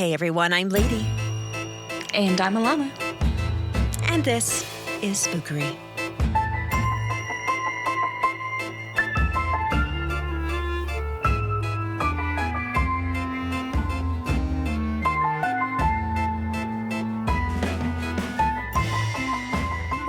Hey everyone, I'm Lady. And I'm Alana. And this is Spookery.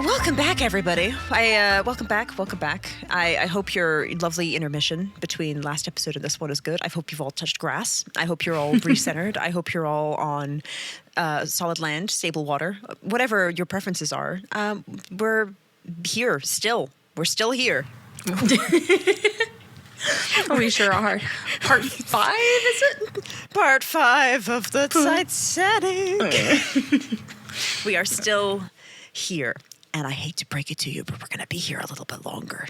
Welcome back, everybody. Welcome back. I hope your lovely intermission between last episode and this one is good. I hope you've all touched grass. I hope you're all recentered. I hope you're all on solid land, stable water, whatever your preferences are. We're here still. We're still here. We sure are. Part 5, is it? Part 5 of the Titanic. We are still here. And I hate to break it to you, but we're going to be here a little bit longer.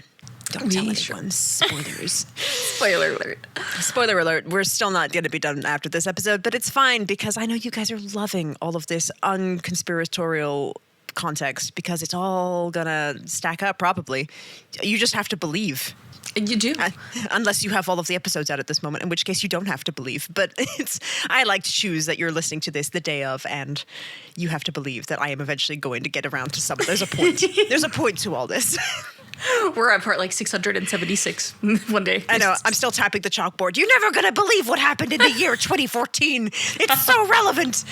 Don't tell anyone. Spoilers. Spoiler alert. Spoiler alert. We're still not going to be done after this episode, but it's fine because I know you guys are loving all of this unconspiratorial context because it's all going to stack up probably. You just have to believe. You do. Unless you have all of the episodes out at this moment, in which case you don't have to believe. But I like to choose that you're listening to this the day of, and you have to believe that I am eventually going to get around to some. There's a point. There's a point to all this. We're at part like 676 one day. I know. I'm still tapping the chalkboard. You're never going to believe what happened in the year 2014. It's so relevant.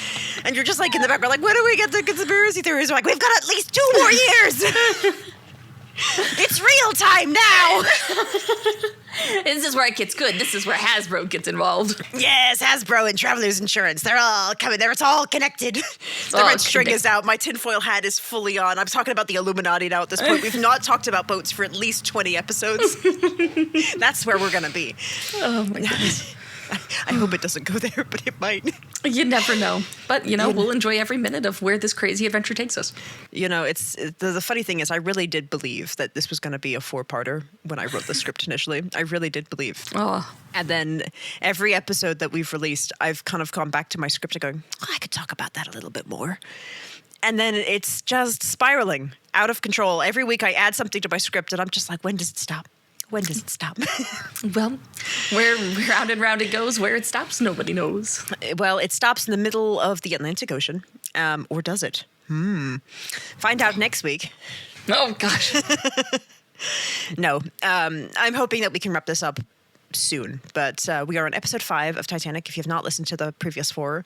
And you're just like in the background, like, when do we get the conspiracy theories? We're like, we've got at least 2 more years. It's real time now. This is where it gets good. This is where Hasbro gets involved. Yes, Hasbro and Travelers Insurance. They're all coming there. It's all connected. The red string is out. My tinfoil hat is fully on. I'm talking about the Illuminati now at this point. We've not talked about boats for at least 20 episodes. That's where we're going to be. Oh, my goodness. I hope it doesn't go there, but it might. You never know. But, we'll enjoy every minute of where this crazy adventure takes us. It's the funny thing is I really did believe that this was going to be a 4-parter when I wrote the script initially. I really did believe. Oh. And then every episode that we've released, I've kind of gone back to my script and going, I could talk about that a little bit more. And then it's just spiraling out of control. Every week I add something to my script and I'm just like, when does it stop? When does it stop? Well, where round and round it goes, where it stops, nobody knows. Well, it stops in the middle of the Atlantic Ocean. Or does it? Find out next week. Oh, gosh. No. I'm hoping that we can wrap this up soon. But we are on episode 5 of Titanic. If you have not listened to the previous 4,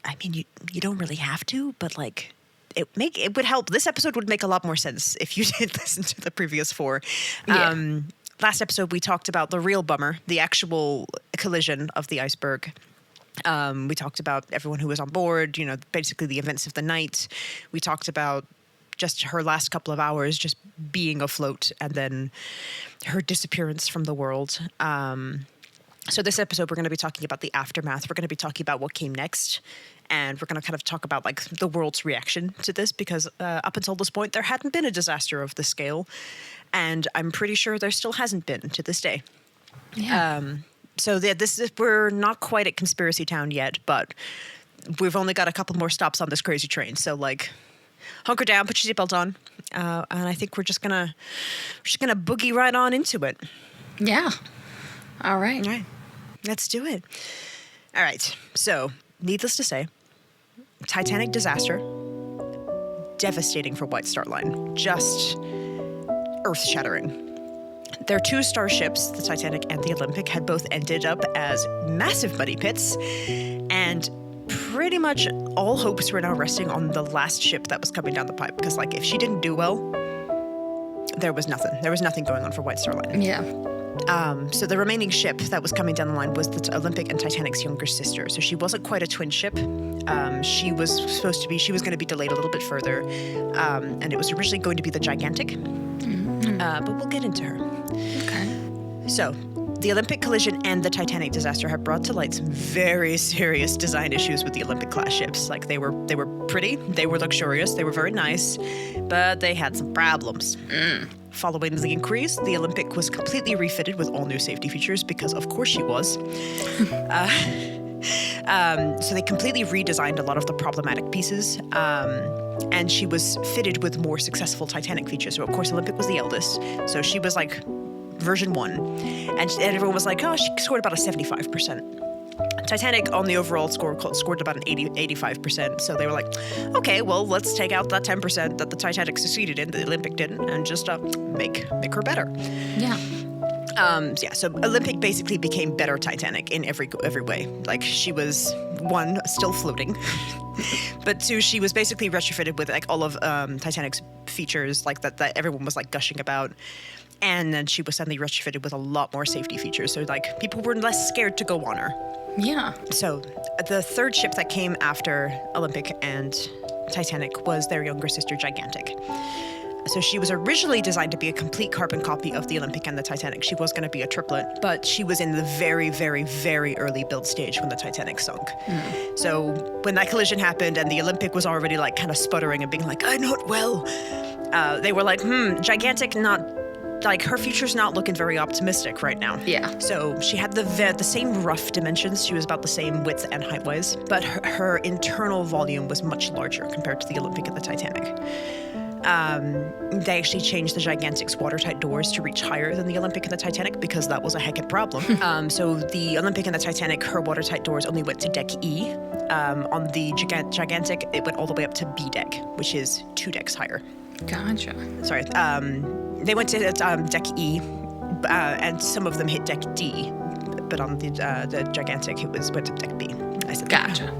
I mean, you don't really have to, but like... It would help. This episode would make a lot more sense if you did listen to the previous 4. Yeah. Last episode, we talked about the real bummer, the actual collision of the iceberg. We talked about everyone who was on board, basically the events of the night. We talked about just her last couple of hours just being afloat and then her disappearance from the world. So this episode, we're going to be talking about the aftermath. We're going to be talking about what came next. And we're going to kind of talk about like the world's reaction to this because up until this point, there hadn't been a disaster of this scale. And I'm pretty sure there still hasn't been to this day. Yeah. We're not quite at Conspiracy Town yet, but we've only got a couple more stops on this crazy train. So like hunker down, put your seatbelt on. And I think we're just gonna boogie right on into it. Yeah. All right. All right. Let's do it. All right. So needless to say, Titanic disaster, devastating for White Star Line, just earth-shattering. Their 2 starships, the Titanic and the Olympic, had both ended up as massive muddy pits, and pretty much all hopes were now resting on the last ship that was coming down the pipe, because like if she didn't do well, there was nothing. There was nothing going on for White Star Line. Yeah. So the remaining ship that was coming down the line was the Olympic and Titanic's younger sister. So she wasn't quite a twin ship. She was going to be delayed a little bit further. And it was originally going to be the Gigantic. Mm-hmm. But we'll get into her. Okay. So the Olympic collision and the Titanic disaster have brought to light some very serious design issues with the Olympic class ships. Like they were pretty, they were luxurious, they were very nice, but they had some problems. Following the increase, the Olympic was completely refitted with all new safety features because, of course, she was. So they completely redesigned a lot of the problematic pieces, and she was fitted with more successful Titanic features. So, of course, Olympic was the eldest, so she was like version 1, and everyone was like, oh, she scored about a 75%. Titanic on the overall score scored about an 85%. So they were like, okay, well, let's take out that 10% that the Titanic succeeded in, the Olympic didn't, and just make her better. Yeah. So Olympic basically became better Titanic in every way. Like, she was, one, still floating, but two, she was basically retrofitted with like all of Titanic's features, like that everyone was like gushing about. And then she was suddenly retrofitted with a lot more safety features. So like people were less scared to go on her. Yeah. So the third ship that came after Olympic and Titanic was their younger sister, Gigantic. So she was originally designed to be a complete carbon copy of the Olympic and the Titanic. She was going to be a triplet, but she was in the very, very, very early build stage when the Titanic sunk. So when that collision happened and the Olympic was already like kind of sputtering and being like, I'm not well, they were like, Gigantic like her future's not looking very optimistic right now. Yeah. So she had the same rough dimensions. She was about the same width and height-wise, but her internal volume was much larger compared to the Olympic and the Titanic. They actually changed the Gigantic's watertight doors to reach higher than the Olympic and the Titanic because that was a heckin' problem. So the Olympic and the Titanic, her watertight doors only went to deck E. On the Gigantic, it went all the way up to B deck, which is 2 decks higher. Gotcha. Sorry. They went to deck E, and some of them hit deck D, but on the Gigantic, went to deck B. I said Gotcha.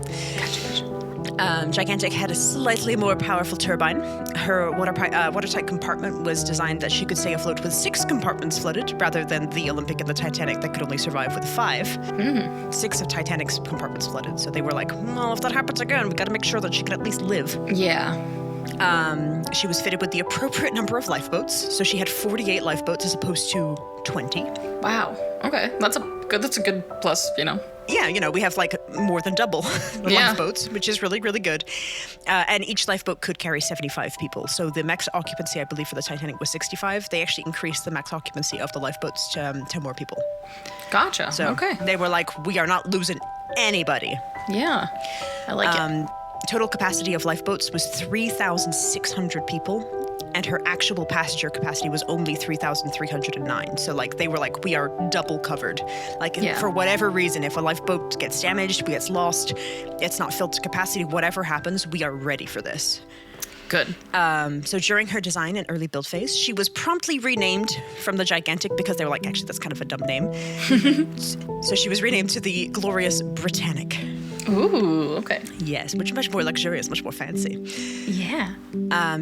Gigantic had a slightly more powerful turbine. Her watertight compartment was designed that she could stay afloat with 6 compartments flooded, rather than the Olympic and the Titanic that could only survive with 5. 6 of Titanic's compartments flooded, so they were like, well, if that happens again, we got to make sure that she can at least live. Yeah. She was fitted with the appropriate number of lifeboats, so she had 48 lifeboats as opposed to 20. Wow. Okay, that's a good plus, you know. Yeah, we have like more than double the lifeboats, which is really, really good. And each lifeboat could carry 75 people. So the max occupancy, I believe, for the Titanic was 65. They actually increased the max occupancy of the lifeboats to 10 more people. Gotcha. So okay. They were like, we are not losing anybody. Yeah. I like it. Total capacity of lifeboats was 3,600 people. And her actual passenger capacity was only 3,309. So, like, they were like, we are double covered. Like, for whatever reason, if a lifeboat gets damaged, gets lost, it's not filled to capacity, whatever happens, we are ready for this. Good. So during her design and early build phase, she was promptly renamed from the Gigantic because they were like, actually, that's kind of a dumb name. So she was renamed to the glorious Britannic. Ooh, okay. Yes, which is much more luxurious, much more fancy. Yeah.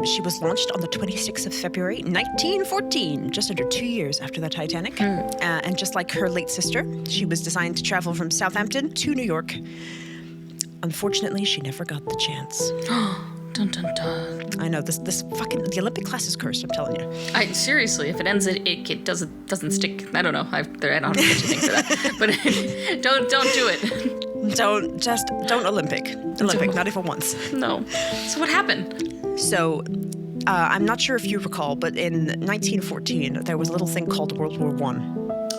She was launched on the 26th of February, 1914, just under 2 years after the Titanic. And just like her late sister, she was designed to travel from Southampton to New York. Unfortunately, she never got the chance. Dun, dun, dun. I know, this fucking, the Olympic class is cursed, I'm telling you. Seriously, if it ends at ick, it doesn't stick. I don't know. I don't have such a thing for that. But don't do it. Don't Olympic, not even once. No. So what happened? So, I'm not sure if you recall, but in 1914, there was a little thing called World War I.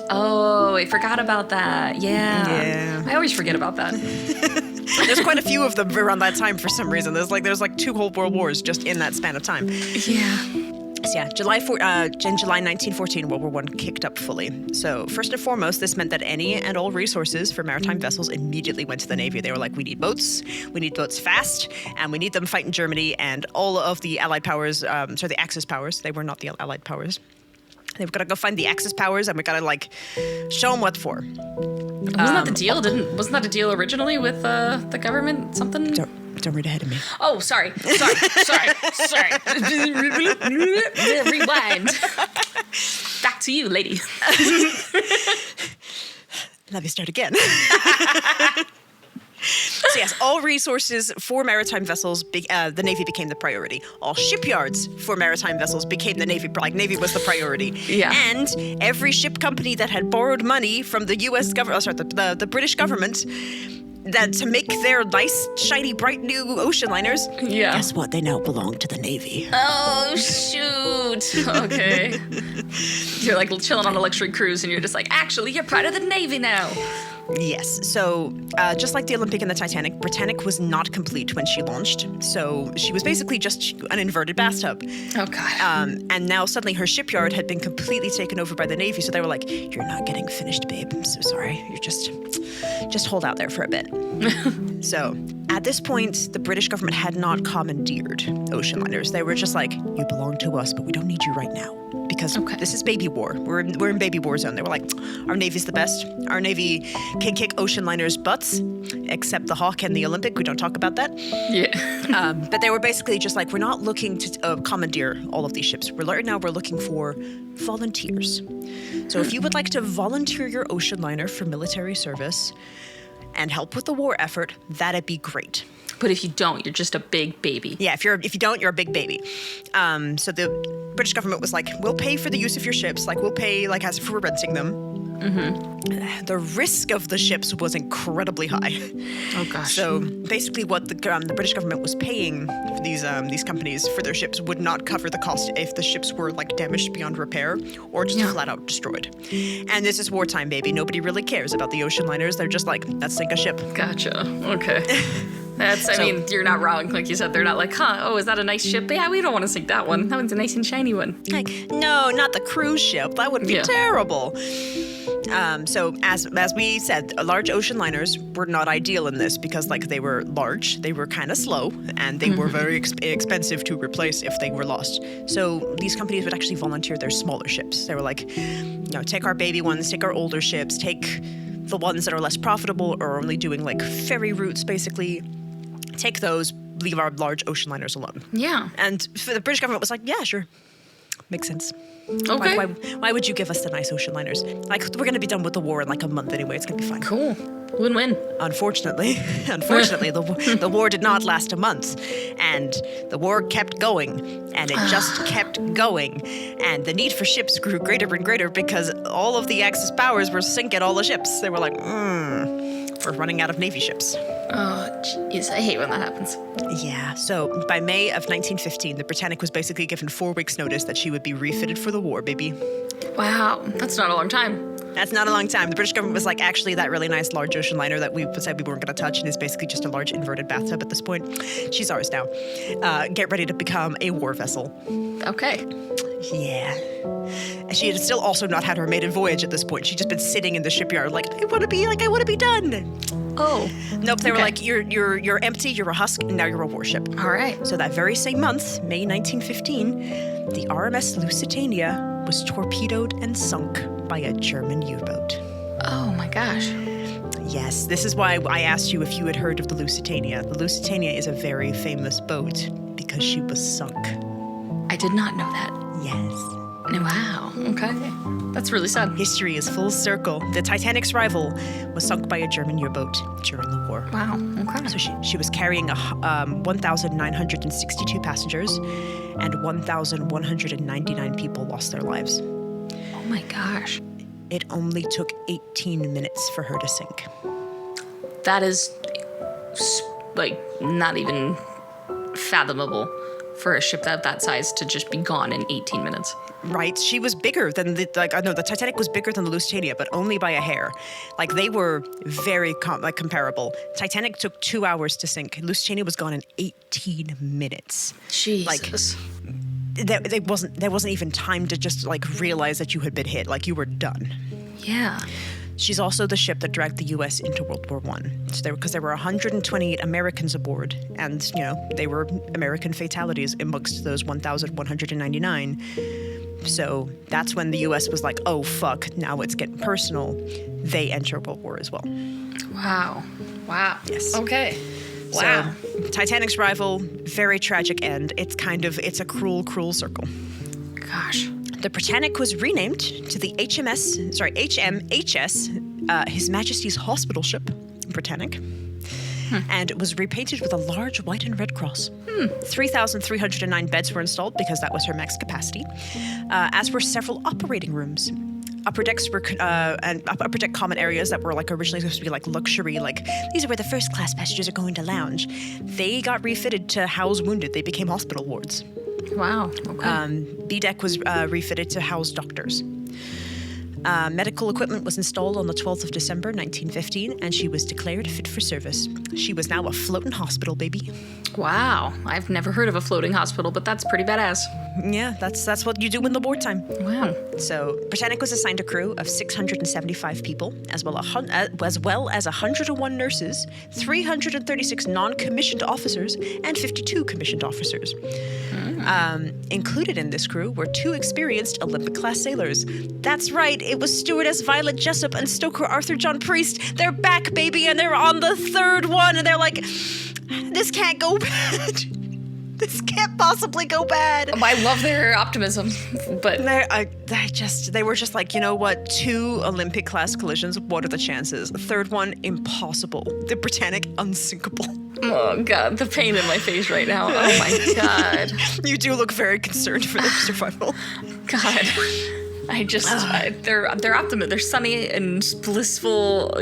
Oh, I forgot about that. Yeah. I always forget about that. There's quite a few of them around that time for some reason. There's like 2 whole world wars just in that span of time. Yeah. So yeah, in July 1914, World War I kicked up fully. So first and foremost, this meant that any and all resources for maritime vessels immediately went to the Navy. They were like, we need boats fast, and we need them fighting Germany and all of the Allied powers, the Axis powers. They were not the Allied powers. They've got to go find the Axis powers, and we got to like show them what for. Wasn't that the deal? Wasn't that a deal originally with the government? Something. Don't read ahead of me. Oh, sorry. Rewind. Back to you, lady. Let me start again. So yes, all resources for maritime vessels, the Navy became the priority. All shipyards for maritime vessels became the Navy. Like, Navy was the priority. Yeah. And every ship company that had borrowed money from the U.S. government, the British government, that to make their nice, shiny, bright new ocean liners. Yeah. Guess what? They now belong to the Navy. Oh, shoot. Okay. You're like chilling on a luxury cruise and you're just like, actually, you're part of the Navy now. Yes. So just like the Olympic and the Titanic, Britannic was not complete when she launched. So she was basically just an inverted bathtub. Oh, God. And now suddenly her shipyard had been completely taken over by the Navy. So they were like, you're not getting finished, babe. I'm so sorry. You're just hold out there for a bit. So at this point, the British government had not commandeered ocean liners. They were just like, you belong to us, but we don't need you right now. Because this is baby war. We're in baby war zone. They were like, our Navy's the best. Our Navy can kick ocean liners' butts, except the Hawk and the Olympic. We don't talk about that. Yeah. But they were basically just like, we're not looking to commandeer all of these ships. Right now we're looking for volunteers. So if you would like to volunteer your ocean liner for military service and help with the war effort, that'd be great. But if you don't, you're just a big baby. Yeah, if you don't, you're a big baby. So the British government was like, we'll pay for the use of your ships. Like, we'll pay, like, as if we're renting them. Mm-hmm. The risk of the ships was incredibly high. Oh, gosh. So basically what the British government was paying for these companies for their ships would not cover the cost if the ships were, like, damaged beyond repair or just flat out destroyed. And this is wartime, baby. Nobody really cares about the ocean liners. They're just like, let's sink a ship. Gotcha. Okay. I mean, you're not wrong. Like you said, they're not like, is that a nice ship? Yeah, we don't want to sink that one. That one's a nice and shiny one. Like, no, not the cruise ship. That would be terrible. So as we said, large ocean liners were not ideal in this because, like, they were large, they were kind of slow, and they were very expensive to replace if they were lost. So these companies would actually volunteer their smaller ships. They were like, take our baby ones, take our older ships, take the ones that are less profitable or only doing, like, ferry routes, basically. Take those, leave our large ocean liners alone. Yeah. And for the British government was like, yeah, sure. Makes sense. Okay. Why would you give us the nice ocean liners? Like, we're going to be done with the war in like a month anyway. It's going to be fine. Cool. Win-win. Unfortunately, the war did not last a month. And the war kept going. And it just kept going. And the need for ships grew greater and greater because all of the Axis powers were sinking all the ships. They were like, we're running out of Navy ships. Oh, jeez. I hate when that happens. Yeah. So by May of 1915, the Britannic was basically given 4 weeks' notice that she would be refitted for the war, baby. Wow. That's not a long time. That's not a long time. The British government was like, actually, that really nice large ocean liner that we said we weren't going to touch and is basically just a large inverted bathtub at this point. She's ours now. Get ready to become a war vessel. Okay. Yeah. She had still also not had her maiden voyage at this point. She'd just been sitting in the shipyard like, I want to be done. Oh. Nope, they were like, you're empty, you're a husk, and now you're a warship. All right. So that very same month, May 1915, the RMS Lusitania was torpedoed and sunk by a German U-boat. Oh my gosh. Yes, this is why I asked you if you had heard of the Lusitania. The Lusitania is a very famous boat because she was sunk. I did not know that. Yes. Wow. Okay. That's really sad. History is full circle. The Titanic's rival was sunk by a German U-boat during the war. Wow. Okay. So she was carrying 1,962 passengers, and 1,199 people lost their lives. Oh my gosh. It only took 18 minutes for her to sink. That is, like, not even fathomable for a ship that size to just be gone in 18 minutes. Right? She was bigger than the Titanic was bigger than the Lusitania, but only by a hair. Like, they were very comparable. Titanic took 2 hours to sink. Lusitania was gone in 18 minutes. Jesus. Like, there wasn't even time to just, like, realize that you had been hit. Like, you were done. Yeah. She's also the ship that dragged the U.S. into World War I. So because there were 128 Americans aboard, and, they were American fatalities amongst those 1,199. So that's when the U.S. was like, oh, fuck, now it's getting personal. They enter World War as well. Wow. Yes. Okay. Wow. So, Titanic's rival, very tragic end. It's a cruel, cruel circle. Gosh. The Britannic was renamed to the HMHS, His Majesty's Hospital Ship, Britannic, and it was repainted with a large white and red cross. 3,309 beds were installed because that was her max capacity, as were several operating rooms. Upper decks were and upper deck common areas that were like originally supposed to be like luxury, like these are where the first class passengers are going to lounge. They got refitted to house wounded. They became hospital wards. Wow. Okay. B deck was refitted to house doctors. Medical equipment was installed on the 12th of December, 1915, and she was declared fit for service. She was now a floating hospital, baby. Wow. I've never heard of a floating hospital, but that's pretty badass. Yeah, that's what you do in the wartime. Wow. So, Britannic was assigned a crew of 675 people, as well as 101 nurses, 336 non-commissioned officers, and 52 commissioned officers. Included in this crew were 2 experienced Olympic-class sailors. That's right, it was stewardess Violet Jessup and stoker Arthur John Priest. They're back, baby, and they're on the 3rd one, and they're like, this can't go bad. This can't possibly go bad. I love their optimism, but they were just like, you know what? 2 Olympic-class collisions. What are the chances? The 3rd one, impossible. The Britannic, unsinkable. Oh God, the pain in my face right now. Oh my God. You do look very concerned for their survival. God. They're optimistic. They're sunny and blissful,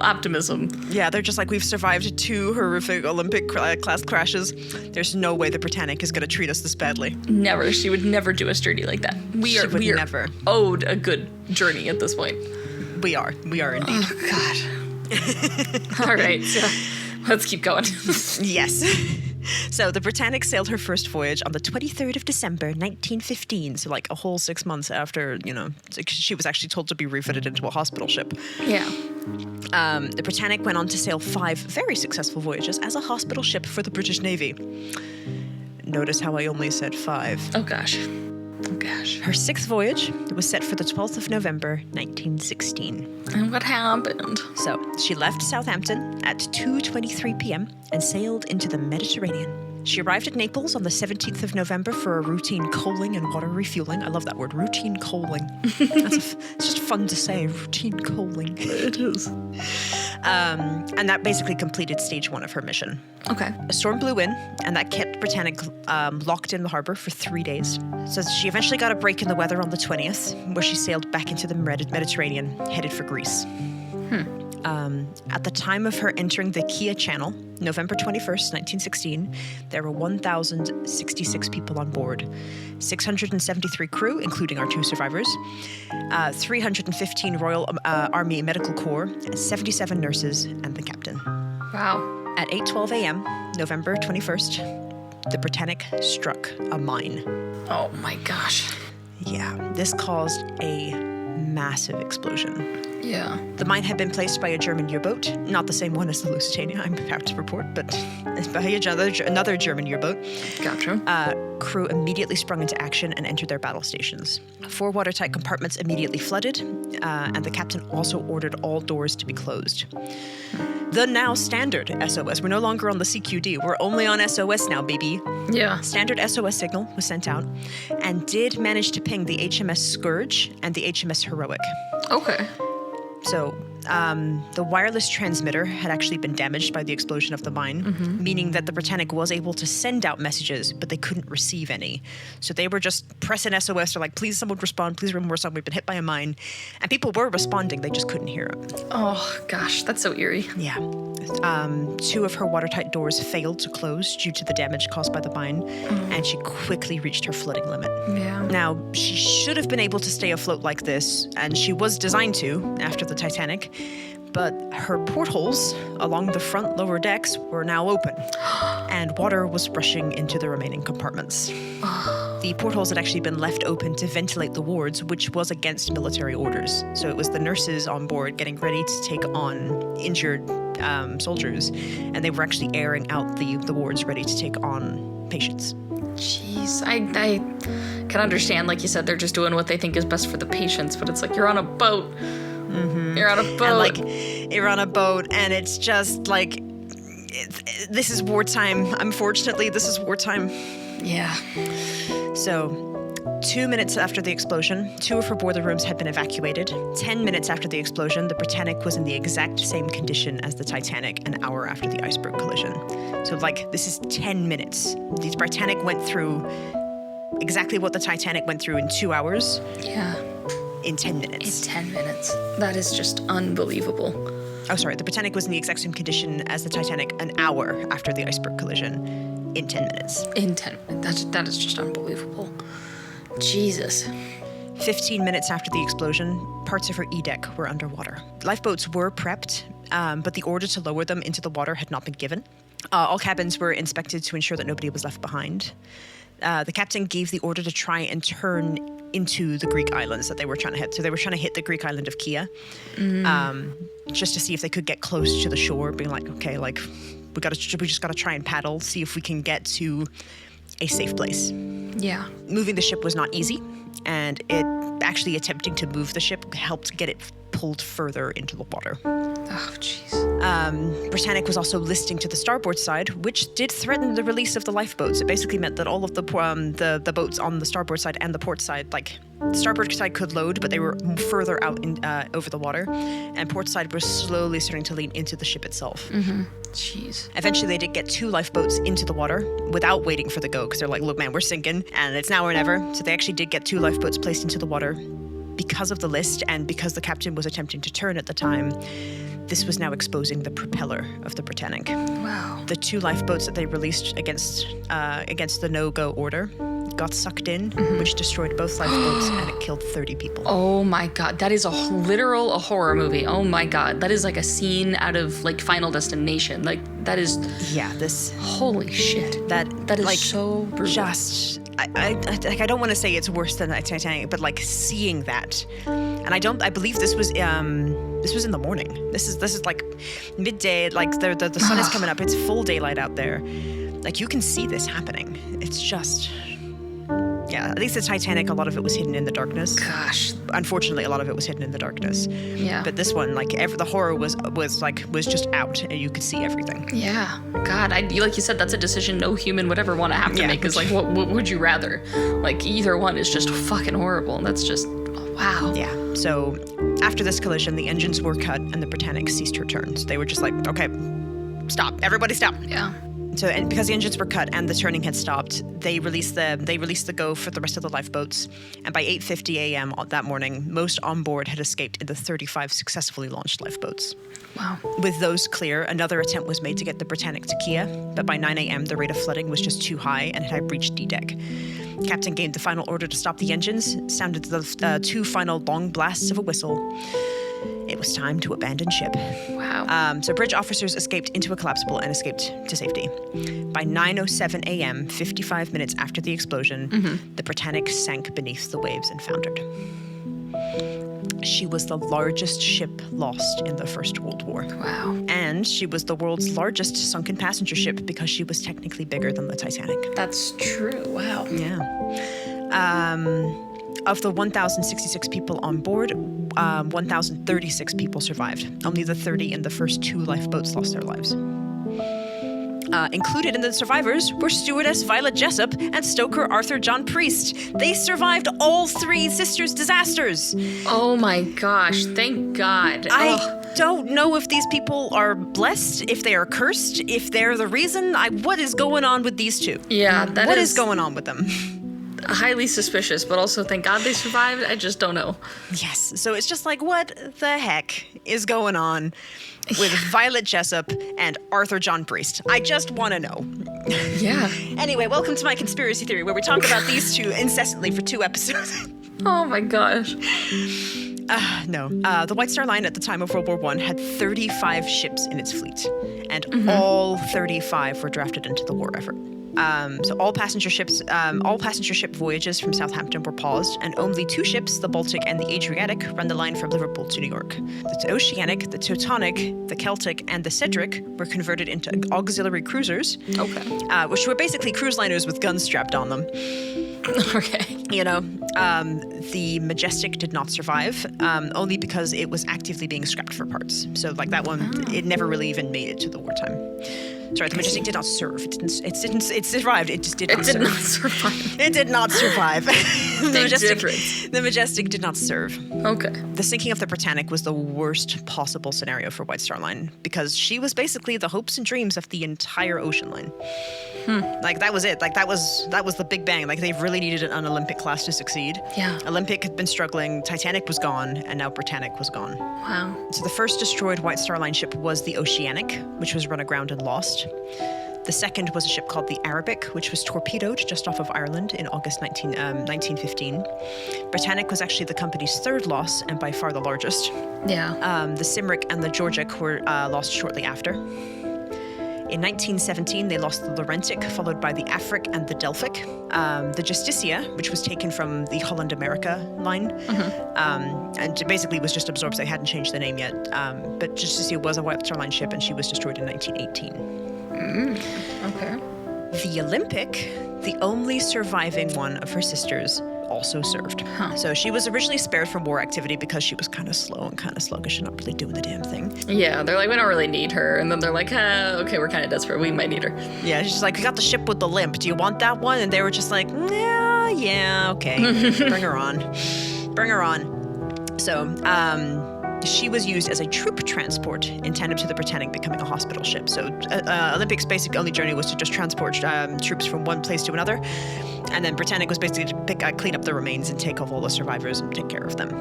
optimism. Yeah, they're just like, we've survived 2 horrific Olympic class crashes. There's no way the Britannic is going to treat us this badly. Never. She would never do us dirty like that. We are never owed a good journey at this point. We are indeed. Oh God. All right, so let's keep going. Yes. So the Britannic sailed her first voyage on the 23rd of December, 1915. So like a whole 6 months after, she was actually told to be refitted into a hospital ship. Yeah. The Britannic went on to sail 5 very successful voyages as a hospital ship for the British Navy. Notice how I only said 5. Oh gosh. Her 6th voyage was set for the 12th of November, 1916. And what happened? So, she left Southampton at 2:23 p.m. and sailed into the Mediterranean. She arrived at Naples on the 17th of November for a routine coaling and water refueling. I love that word, routine coaling. It's just fun to say, routine coaling. It is. And that basically completed stage 1 of her mission. Okay. A storm blew in, and that kept Britannic locked in the harbor for 3 days. So she eventually got a break in the weather on the 20th, where she sailed back into the Mediterranean, headed for Greece. At the time of her entering the Kia Channel, November 21st, 1916, there were 1,066 people on board, 673 crew, including our 2 survivors, 315 Royal Army Medical Corps, 77 nurses, and the captain. Wow. At 8:12 a.m., November 21st, the Britannic struck a mine. Oh my gosh. Yeah, this caused a massive explosion. Yeah. The mine had been placed by a German U-boat, not the same one as the Lusitania, I'm proud to report, but by another German U-boat. Gotcha. Crew immediately sprung into action and entered their battle stations. 4 watertight compartments immediately flooded, and the captain also ordered all doors to be closed. The now standard SOS. We're no longer on the CQD. We're only on SOS now, baby. Yeah. Standard SOS signal was sent out and did manage to ping the HMS Scourge and the HMS Heroic. Okay. So the wireless transmitter had actually been damaged by the explosion of the mine, meaning that the Britannic was able to send out messages, but they couldn't receive any. So they were just pressing SOS. They're like, please, someone respond. Please remember something. We've been hit by a mine. And people were responding. They just couldn't hear them. Oh, gosh. That's so eerie. Yeah. 2 of her watertight doors failed to close due to the damage caused by the mine, and she quickly reached her flooding limit. Yeah. Now, she should have been able to stay afloat like this, and she was designed to after the Titanic, but her portholes along the front lower decks were now open, and water was rushing into the remaining compartments. The portholes had actually been left open to ventilate the wards, which was against military orders. So it was the nurses on board getting ready to take on injured soldiers, and they were actually airing out the wards ready to take on patients. Jeez, I can understand, like you said, they're just doing what they think is best for the patients, but it's like you're on a boat. You're on a boat. And you're on a boat, and it's just like, this is wartime. Unfortunately, this is wartime. Yeah. So, 2 minutes after the explosion, 2 of her boiler rooms had been evacuated. 10 minutes after the explosion, the Britannic was in the exact same condition as the Titanic an hour after the iceberg collision. So, this is 10 minutes. The Britannic went through exactly what the Titanic went through in 2 hours. Yeah. In 10 minutes. In 10 minutes. That is just unbelievable. Oh, sorry. The Britannic was in the exact same condition as the Titanic an hour after the iceberg collision in 10 minutes. That is just unbelievable. Jesus. 15 minutes after the explosion, parts of her E-deck were underwater. Lifeboats were prepped, but the order to lower them into the water had not been given. All cabins were inspected to ensure that nobody was left behind. The captain gave the order to try and turn into the Greek islands that they were trying to hit. So they were trying to hit the Greek island of Kea, just to see if they could get close to the shore, being like, okay, like we just got to try and paddle, see if we can get to a safe place. Yeah. Moving the ship was not easy, and it actually attempting to move the ship helped get it pulled further into the water. Oh, jeez. Britannic was also listing to the starboard side, which did threaten the release of the lifeboats. It basically meant that all of the boats on the starboard side and the port side, like the starboard side could load, but they were further out over the water, and port side was slowly starting to lean into the ship itself. Jeez. Eventually, they did get 2 lifeboats into the water without waiting for the go, because they're like, look, man, we're sinking, and it's now or never. So they actually did get 2 lifeboats placed into the water. Because of the list and because the captain was attempting to turn at the time, this was now exposing the propeller of the Britannic. Wow. The 2 lifeboats that they released against the no-go order got sucked in, which destroyed both lifeboats, and it killed 30 people. Oh my God, that is a horror movie. Oh my God, that is like a scene out of like Final Destination. Like that is. Yeah, this. Holy shit. That is like so brutal. Just. I don't want to say it's worse than Titanic, but like seeing that, and I believe this was in the morning. This is like midday. Like the sun is coming up. It's full daylight out there. Like you can see this happening. It's just. Yeah, at least the Titanic, a lot of it was hidden in the darkness. Gosh. Unfortunately, a lot of it was hidden in the darkness. Yeah. But this one, like, the horror was just out, and you could see everything. Yeah. God, like you said, that's a decision no human would ever want to have to make. Is like, what would you rather? Like, either one is just fucking horrible. And that's just, wow. Yeah. So after this collision, the engines were cut, and the Britannic ceased her turns. They were just like, okay, stop. Everybody stop. Yeah. So, and because the engines were cut and the turning had stopped, they released the go for the rest of the lifeboats. And by 8:50 a.m. that morning, most on board had escaped in the 35 successfully launched lifeboats. Wow. With those clear, another attempt was made to get the Britannic to Kea, but by 9 a.m. the rate of flooding was just too high and it had breached D-deck. Captain gave the final order to stop the engines, sounded the 2 final long blasts of a whistle. It was time to abandon ship. Wow. So bridge officers escaped into a collapsible and escaped to safety. By 9:07 a.m., 55 minutes after the explosion, the Britannic sank beneath the waves and foundered. She was the largest ship lost in the First World War. Wow. And she was the world's largest sunken passenger ship because she was technically bigger than the Titanic. That's true. Wow. Yeah. Of the 1,066 people on board, 1,036 people survived. Only the 30 in the first 2 lifeboats lost their lives. Included in the survivors were stewardess Violet Jessup and stoker Arthur John Priest. They survived all 3 sisters' disasters. Oh my gosh, thank God. I don't know if these people are blessed, if they are cursed, if they're the reason. What is going on with these 2? Yeah, What is going on with them? Highly suspicious, but also thank God they survived. I just don't know. Yes, so it's just like, what the heck is going on with Violet Jessup and Arthur John Priest? I just want to know. Yeah. Anyway, welcome to my conspiracy theory, where we talk about these 2 incessantly for 2 episodes. Oh my gosh. No. The White Star Line at the time of World War I had 35 ships in its fleet, and all 35 were drafted into the war effort. So all passenger ship voyages from Southampton were paused, and only 2 ships, the Baltic and the Adriatic, ran the line from Liverpool to New York. The Oceanic, the Teutonic, the Celtic, and the Cedric were converted into auxiliary cruisers, which were basically cruise liners with guns strapped on them. Okay. You know, the Majestic did not survive, only because it was actively being scrapped for parts. So, like that one, it never really even made it to the wartime. Sorry, the Majestic did not serve. It survived. It just did not serve. It did not survive. It did not survive. Difference. The Majestic did not serve. Okay. The sinking of the Britannic was the worst possible scenario for White Star Line because she was basically the hopes and dreams of the entire ocean line. Like that was it. Like that was the big bang. Like they really needed an Olympic class to succeed. Yeah. Olympic had been struggling. Titanic was gone, and now Britannic was gone. Wow. So the first destroyed White Star Line ship was the Oceanic, which was run aground and lost. The second was a ship called the Arabic, which was torpedoed just off of Ireland in August 1915. Britannic was actually the company's third loss and by far the largest. Yeah. The Cymric and the Georgic were lost shortly after. In 1917, they lost the Laurentic, followed by the Afric and the Delphic. The Justicia, which was taken from the Holland-America line, and basically was just absorbed. They hadn't changed the name yet. But Justicia was a White Star Line ship, and she was destroyed in 1918. Okay. The Olympic, the only surviving one of her sisters, also served. So she was originally spared from war activity because she was kind of slow and kind of sluggish and not really doing the damn thing. Yeah, they're like, we don't really need her. And then they're like, okay, we're kind of desperate. We might need her. Yeah, she's like, we got the ship with the limp. Do you want that one? And they were just like, yeah, okay. Bring her on. Bring her on. So, she was used as a troop transport in tandem to the Britannic becoming a hospital ship. So Olympic's basic only journey was to just transport troops from one place to another. And then Britannic was basically to clean up the remains and take off all the survivors and take care of them.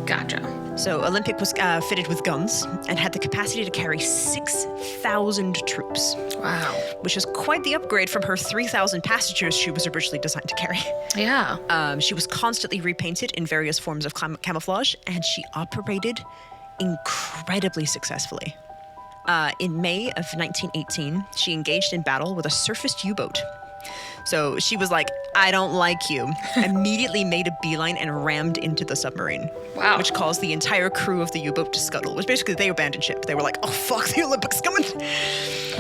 Gotcha. So Olympic was fitted with guns and had the capacity to carry 6,000 troops. Wow. Which is quite the upgrade from her 3,000 passengers she was originally designed to carry. Yeah. She was constantly repainted in various forms of camouflage, and she operated incredibly successfully. In May of 1918, she engaged in battle with a surfaced U-boat. So she was like, I don't like you. Immediately made a beeline and rammed into the submarine. Wow. Which caused the entire crew of the U-boat to scuttle, which basically they abandoned ship. They were like, oh fuck, the Olympics coming.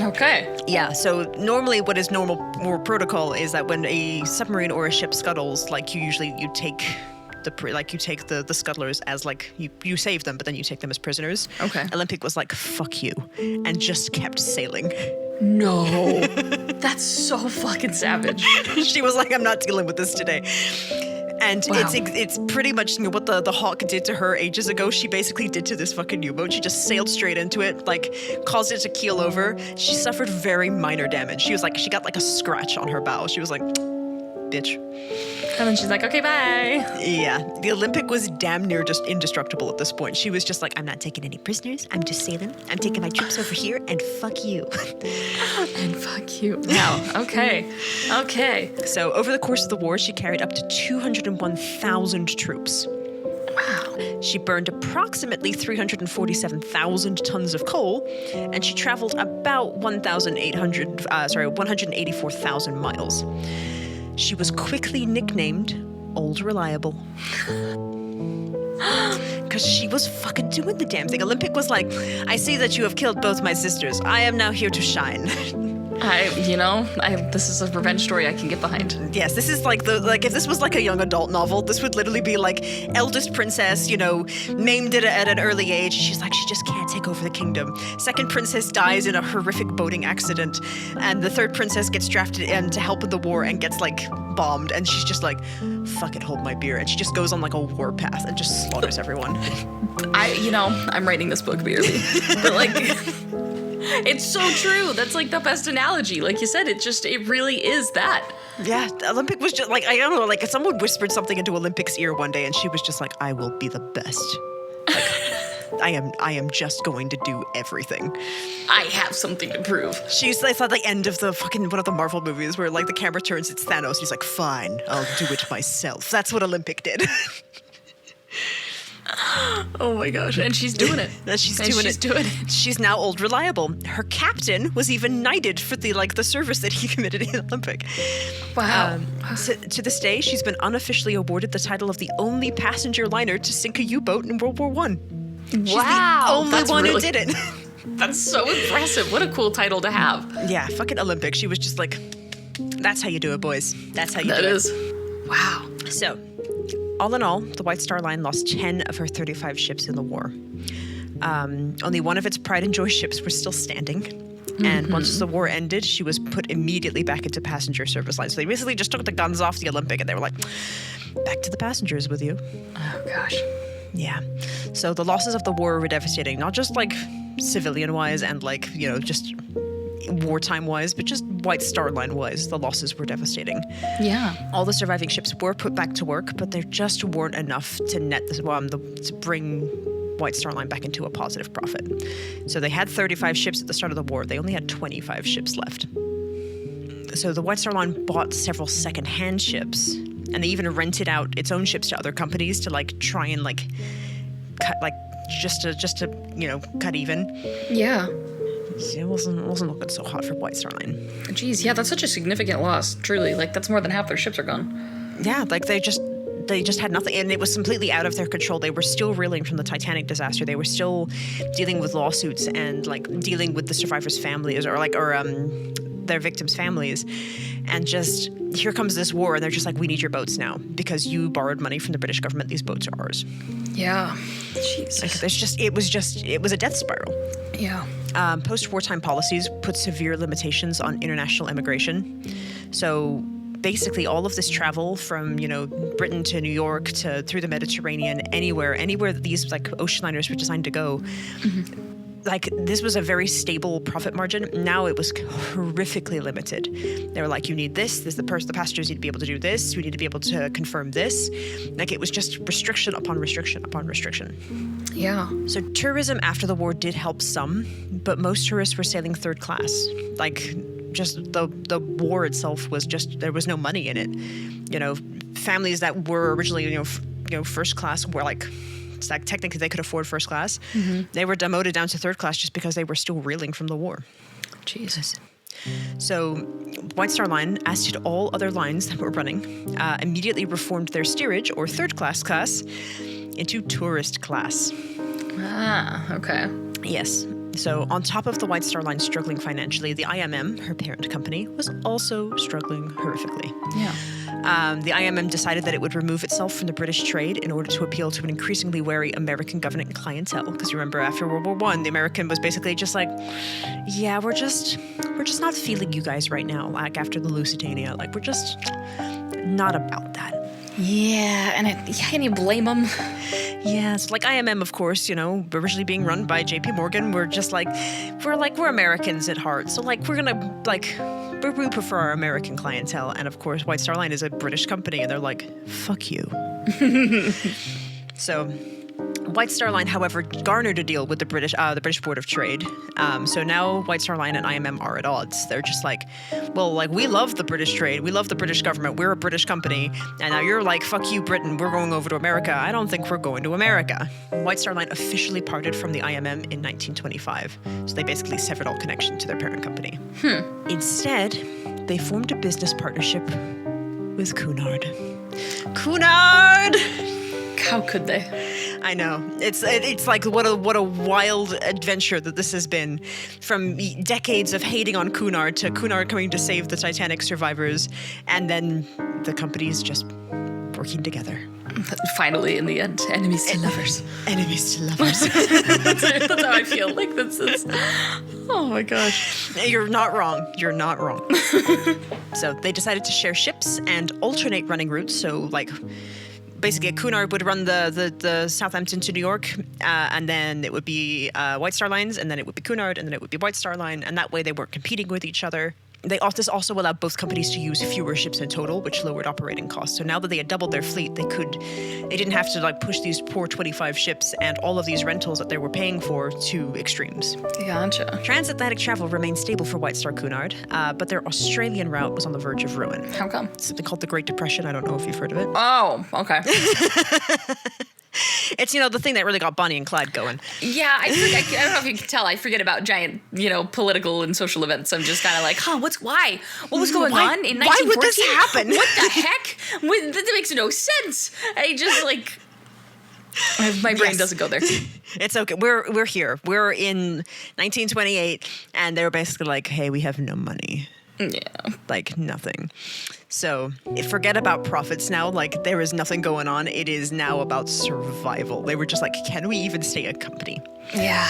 Okay. Yeah, so normally what is normal war protocol is that when a submarine or a ship scuttles, like you take the scuttlers as like you save them, but then you take them as prisoners. Okay. Olympic was like, fuck you, and just kept sailing. No. That's so fucking savage. She was like, I'm not dealing with this today. And wow. it's pretty much what the Hawk did to her ages ago. She basically did to this fucking U-boat. She just sailed straight into it, like caused it to keel over. She suffered very minor damage. She got like a scratch on her bow. She was like, bitch. And then she's like, okay, bye. Yeah. The Olympic was damn near just indestructible at this point. She was just like, I'm not taking any prisoners. I'm just sailing. I'm taking my troops over here, and fuck you. And fuck you. Wow. Okay. Okay. So over the course of the war, she carried up to 201,000 troops. Wow. She burned approximately 347,000 tons of coal, and she traveled about 184,000 miles. She was quickly nicknamed Old Reliable. Because she was fucking doing the damn thing. Olympic was like, I see that you have killed both my sisters. I am now here to shine. This is a revenge story I can get behind. Yes, this is like if this was like a young adult novel, this would literally be like eldest princess, maimed at an early age. She's like, she just can't take over the kingdom. Second princess dies in a horrific boating accident, and the third princess gets drafted in to help with the war and gets like bombed, and she's just like, fuck it, hold my beer, and she just goes on like a war path and just slaughters everyone. I'm writing this book weirdly, but like. It's so true. That's like the best analogy. Like you said, it really is that. Yeah, Olympic was just like, I don't know, like someone whispered something into Olympic's ear one day and she was just like, I will be the best. Like, I am just going to do everything. I have something to prove. She's like at the end of the fucking one of the Marvel movies where like the camera turns, it's Thanos. And he's like, fine, I'll do it myself. That's what Olympic did. Oh my gosh, and she's doing it. She's doing it. She's now Old Reliable. Her captain was even knighted for the service that he committed in Olympic. Wow. To this day, she's been unofficially awarded the title of the only passenger liner to sink a U-boat in World War I. She's the only one who did it. That's so impressive. What a cool title to have. Yeah, fucking Olympic. She was just like, that's how you do it, boys. That's how you do it. That is. Wow. So, all in all, the White Star Line lost 10 of her 35 ships in the war. Only one of its pride and joy ships was still standing. And once the war ended, she was put immediately back into passenger service lines. So they basically just took the guns off the Olympic and they were like, back to the passengers with you. Oh, gosh. Yeah. So the losses of the war were devastating, not just like civilian-wise and like, just wartime-wise, but just White Star Line-wise, the losses were devastating. Yeah. All the surviving ships were put back to work, but there just weren't enough to to bring White Star Line back into a positive profit. So they had 35 ships at the start of the war. They only had 25 ships left. So the White Star Line bought several second-hand ships, and they even rented out its own ships to other companies to like try and like cut like just to cut even. Yeah. It wasn't looking so hot for White Star Line. Jeez, yeah, that's such a significant loss. Truly, like that's more than half their ships are gone. Yeah, like they just had nothing, and it was completely out of their control. They were still reeling from the Titanic disaster. They were still dealing with lawsuits and like dealing with the survivors' families or their victims' families. And just here comes this war, and they're just like, we need your boats now because you borrowed money from the British government. These boats are ours. Yeah. Jesus. Like it was a death spiral. Yeah. Post-wartime policies put severe limitations on international immigration. So basically all of this travel from, Britain to New York to through the Mediterranean, anywhere that these like ocean liners were designed to go, like this was a very stable profit margin. Now it was horrifically limited. They were like, you need this, the passengers need to be able to do this, we need to be able to confirm this. Like it was just restriction upon restriction upon restriction. Yeah. So tourism after the war did help some, but most tourists were sailing third class. Like just the war itself was just, there was no money in it. Families that were originally, first class were like, it's like technically they could afford first class. They were demoted down to third class just because they were still reeling from the war. Jesus. So White Star Line, as did all other lines that were running, immediately reformed their steerage or third class into tourist class. Ah, okay. Yes. So on top of the White Star Line struggling financially, the IMM, her parent company, was also struggling horrifically. Yeah. The IMM decided that it would remove itself from the British trade in order to appeal to an increasingly wary American government clientele. Because remember, after World War I, the American was basically just like, yeah, we're just not feeling you guys right now. Like after the Lusitania, like we're just not about that. Yeah, and can you blame them? Yes, like IMM, of course, originally being run by JP Morgan, we're Americans at heart. So like we prefer our American clientele. And of course, White Star Line is a British company, and they're like, fuck you. So White Star Line, however, garnered a deal with the British Board of Trade. So now White Star Line and IMM are at odds. They're just like, well, like we love the British trade, we love the British government, we're a British company, and now you're like, fuck you, Britain, we're going over to America. I don't think we're going to America. White Star Line officially parted from the IMM in 1925. So they basically severed all connection to their parent company. Instead, they formed a business partnership with Cunard. Cunard! How could they? I know. It's like what a wild adventure that this has been. From decades of hating on Cunard to Cunard coming to save the Titanic survivors, and then the companies just working together. Finally, in the end, enemies to lovers. Enemies to lovers. That's how I feel. Like this is. Oh my gosh. You're not wrong. You're not wrong. So they decided to share ships and alternate running routes. So like, basically, Cunard would run the Southampton to New York, and then it would be White Star Lines, and then it would be Cunard, and then it would be White Star Line, and that way they weren't competing with each other. This also allowed both companies to use fewer ships in total, which lowered operating costs. So now that they had doubled their fleet, they didn't have to like push these poor 25 ships and all of these rentals that they were paying for to extremes. Gotcha. Transatlantic travel remained stable for White Star Cunard, but their Australian route was on the verge of ruin. How come? It's something called the Great Depression. I don't know if you've heard of it. Oh, okay. It's, the thing that really got Bonnie and Clyde going. Yeah, I don't know if you can tell. I forget about giant, political and social events. I'm just kind of like, why? What was going on in 1914? Why would this happen? What the heck? That makes no sense. I just, my brain doesn't go there. It's okay. We're here. We're in 1928, and they were basically like, hey, we have no money. Yeah. Like, nothing. So forget about profits now. Like, there is nothing going on. It is now about survival. They were just like, can we even stay a company? Yeah.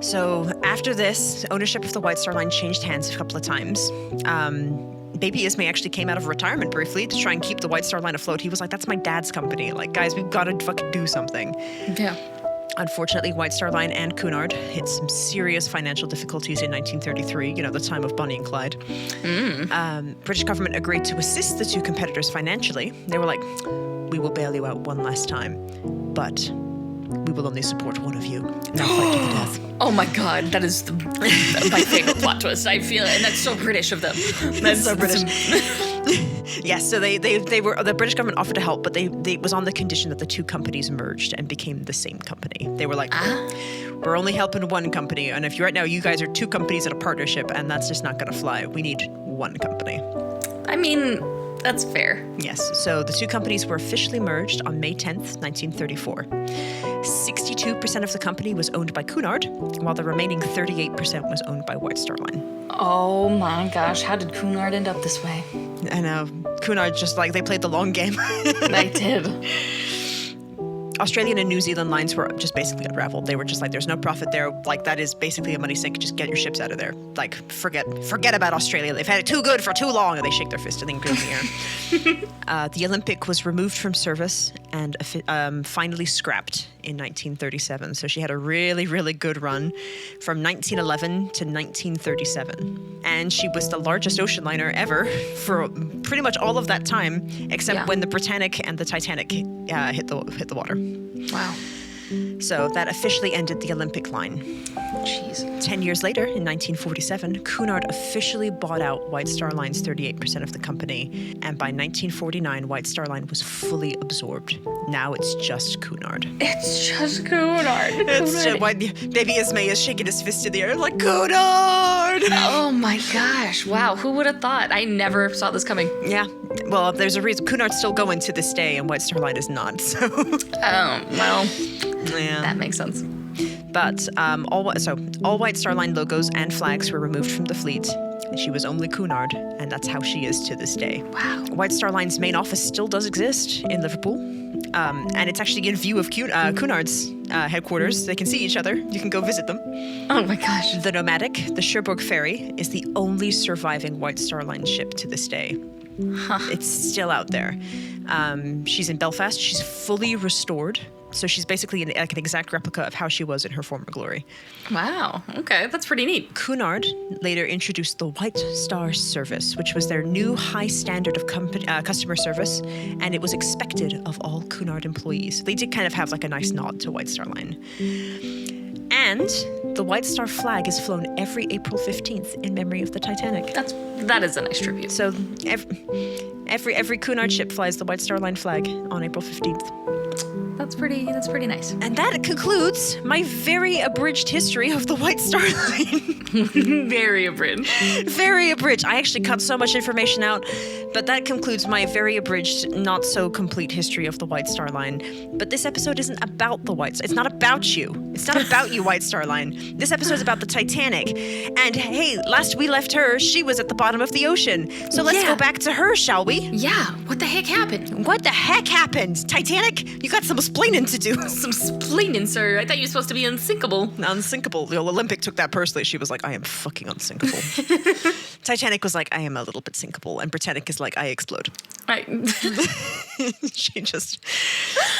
So after this, ownership of the White Star Line changed hands a couple of times. Baby Ismay actually came out of retirement briefly to try and keep the White Star Line afloat. He was like, that's my dad's company. Like, guys, we've got to fucking do something. Yeah. Unfortunately, White Star Line and Cunard hit some serious financial difficulties in 1933, the time of Bonnie and Clyde. British government agreed to assist the two competitors financially. They were like, we will bail you out one last time, but we will only support one of you. Now fight to the death. Oh my god, that is my favorite plot twist. I feel it, and that's so British of them. That's so British. Yes, so they were, the British government offered to help, but it was on the condition that the two companies merged and became the same company. They were like, we're only helping one company, and if you right now you guys are two companies in a partnership, and that's just not going to fly. We need one company. I mean, that's fair. Yes, so the two companies were officially merged on May 10th, 1934. 62% of the company was owned by Cunard, while the remaining 38% was owned by White Star Line. Oh my gosh, how did Cunard end up this way? I know. Cunard just they played the long game. They did. Australian and New Zealand lines were just basically unraveled. They were just like, there's no profit there. Like, that is basically a money sink. Just get your ships out of there. Like, forget about Australia. They've had it too good for too long. And they shake their fist and then go in the air. The Olympic was removed from service and finally scrapped in 1937. So she had a really, really good run from 1911 to 1937. And she was the largest ocean liner ever for pretty much all of that time, except when the Britannic and the Titanic hit the water. Wow. So that officially ended the Olympic line. Jeez. 10 years later, in 1947, Cunard officially bought out White Star Line's 38% of the company, and by 1949, White Star Line was fully absorbed. Now it's just Cunard. It's just Cunard. Baby Ismay is shaking his fist in the air like, Cunard! Oh my gosh. Wow. Who would have thought? I never saw this coming. Yeah. Well, there's a reason. Cunard's still going to this day, and White Star Line is not, so... well... Yeah. That makes sense. But all White Star Line logos and flags were removed from the fleet. She was only Cunard, and that's how she is to this day. Wow. White Star Line's main office still does exist in Liverpool, and it's actually in view of Cunard's headquarters. They can see each other. You can go visit them. Oh my gosh. The Nomadic, the Cherbourg ferry, is the only surviving White Star Line ship to this day. Huh. It's still out there. She's in Belfast. She's fully restored. So she's basically an exact replica of how she was in her former glory. Wow. Okay, that's pretty neat. Cunard later introduced the White Star Service, which was their new high standard of customer service, and it was expected of all Cunard employees. They did kind of have like a nice nod to White Star Line. And the White Star flag is flown every April 15th in memory of the Titanic. That is a nice tribute. So every Cunard ship flies the White Star Line flag on April 15th. That's pretty nice. And that concludes my very abridged history of the White Star Line. Very abridged. Very abridged. I actually cut so much information out, but that concludes my very abridged, not so complete history of the White Star Line. But this episode isn't about the White Star. It's not about you. It's not about you, White Star Line. This episode is about the Titanic. And hey, last we left her, she was at the bottom of the ocean. So let's go back to her, shall we? Yeah. What the heck happened? What the heck happened? Titanic, you got some splaining to do. Some splaining, sir. I thought you were supposed to be unsinkable. Unsinkable. The Olympic took that personally. She was like, I am fucking unsinkable. Titanic was like, I am a little bit sinkable. And Britannic is like, I explode. She just,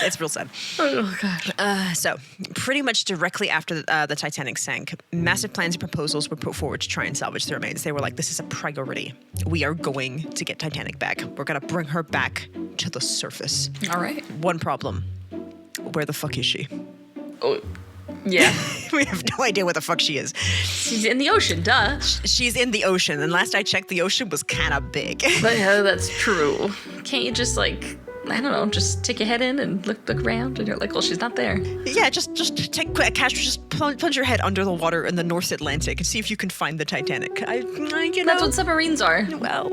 it's real sad. Oh, gosh. So, pretty much directly after the Titanic sank, massive plans and proposals were put forward to try and salvage the remains. They were like, this is a priority. We are going to get Titanic back. We're going to bring her back to the surface. All right. One problem. Where the fuck is she? Oh, yeah. We have no idea where the fuck she is. She's in the ocean, duh. She's in the ocean, and last I checked, the ocean was kind of big. But yeah, that's true. Can't you just I don't know, just take your head in and look around, and you're like, well, she's not there. Yeah, just take a cash, just plunge your head under the water in the North Atlantic and see if you can find the Titanic. That's what submarines are. Well.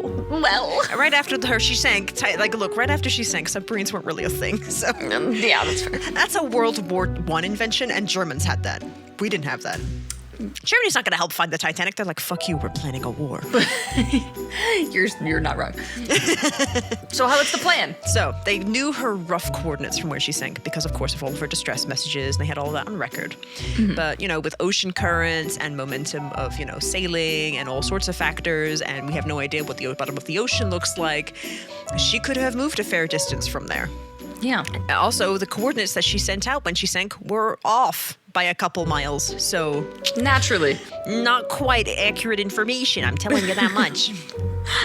Right after she sank, right after she sank, submarines weren't really a thing. So yeah, that's fair. That's a World War I invention, and Germans had that. We didn't have that. Germany's not going to help find the Titanic. They're like, fuck you, we're planning a war. You're not wrong. So what's the plan? So they knew her rough coordinates from where she sank because, of course, of all of her distress messages, and they had all that on record. Mm-hmm. But, with ocean currents and momentum of, sailing and all sorts of factors, and we have no idea what the bottom of the ocean looks like, she could have moved a fair distance from there. Yeah. Also, the coordinates that she sent out when she sank were off by a couple miles, so... Naturally. Not quite accurate information, I'm telling you that much.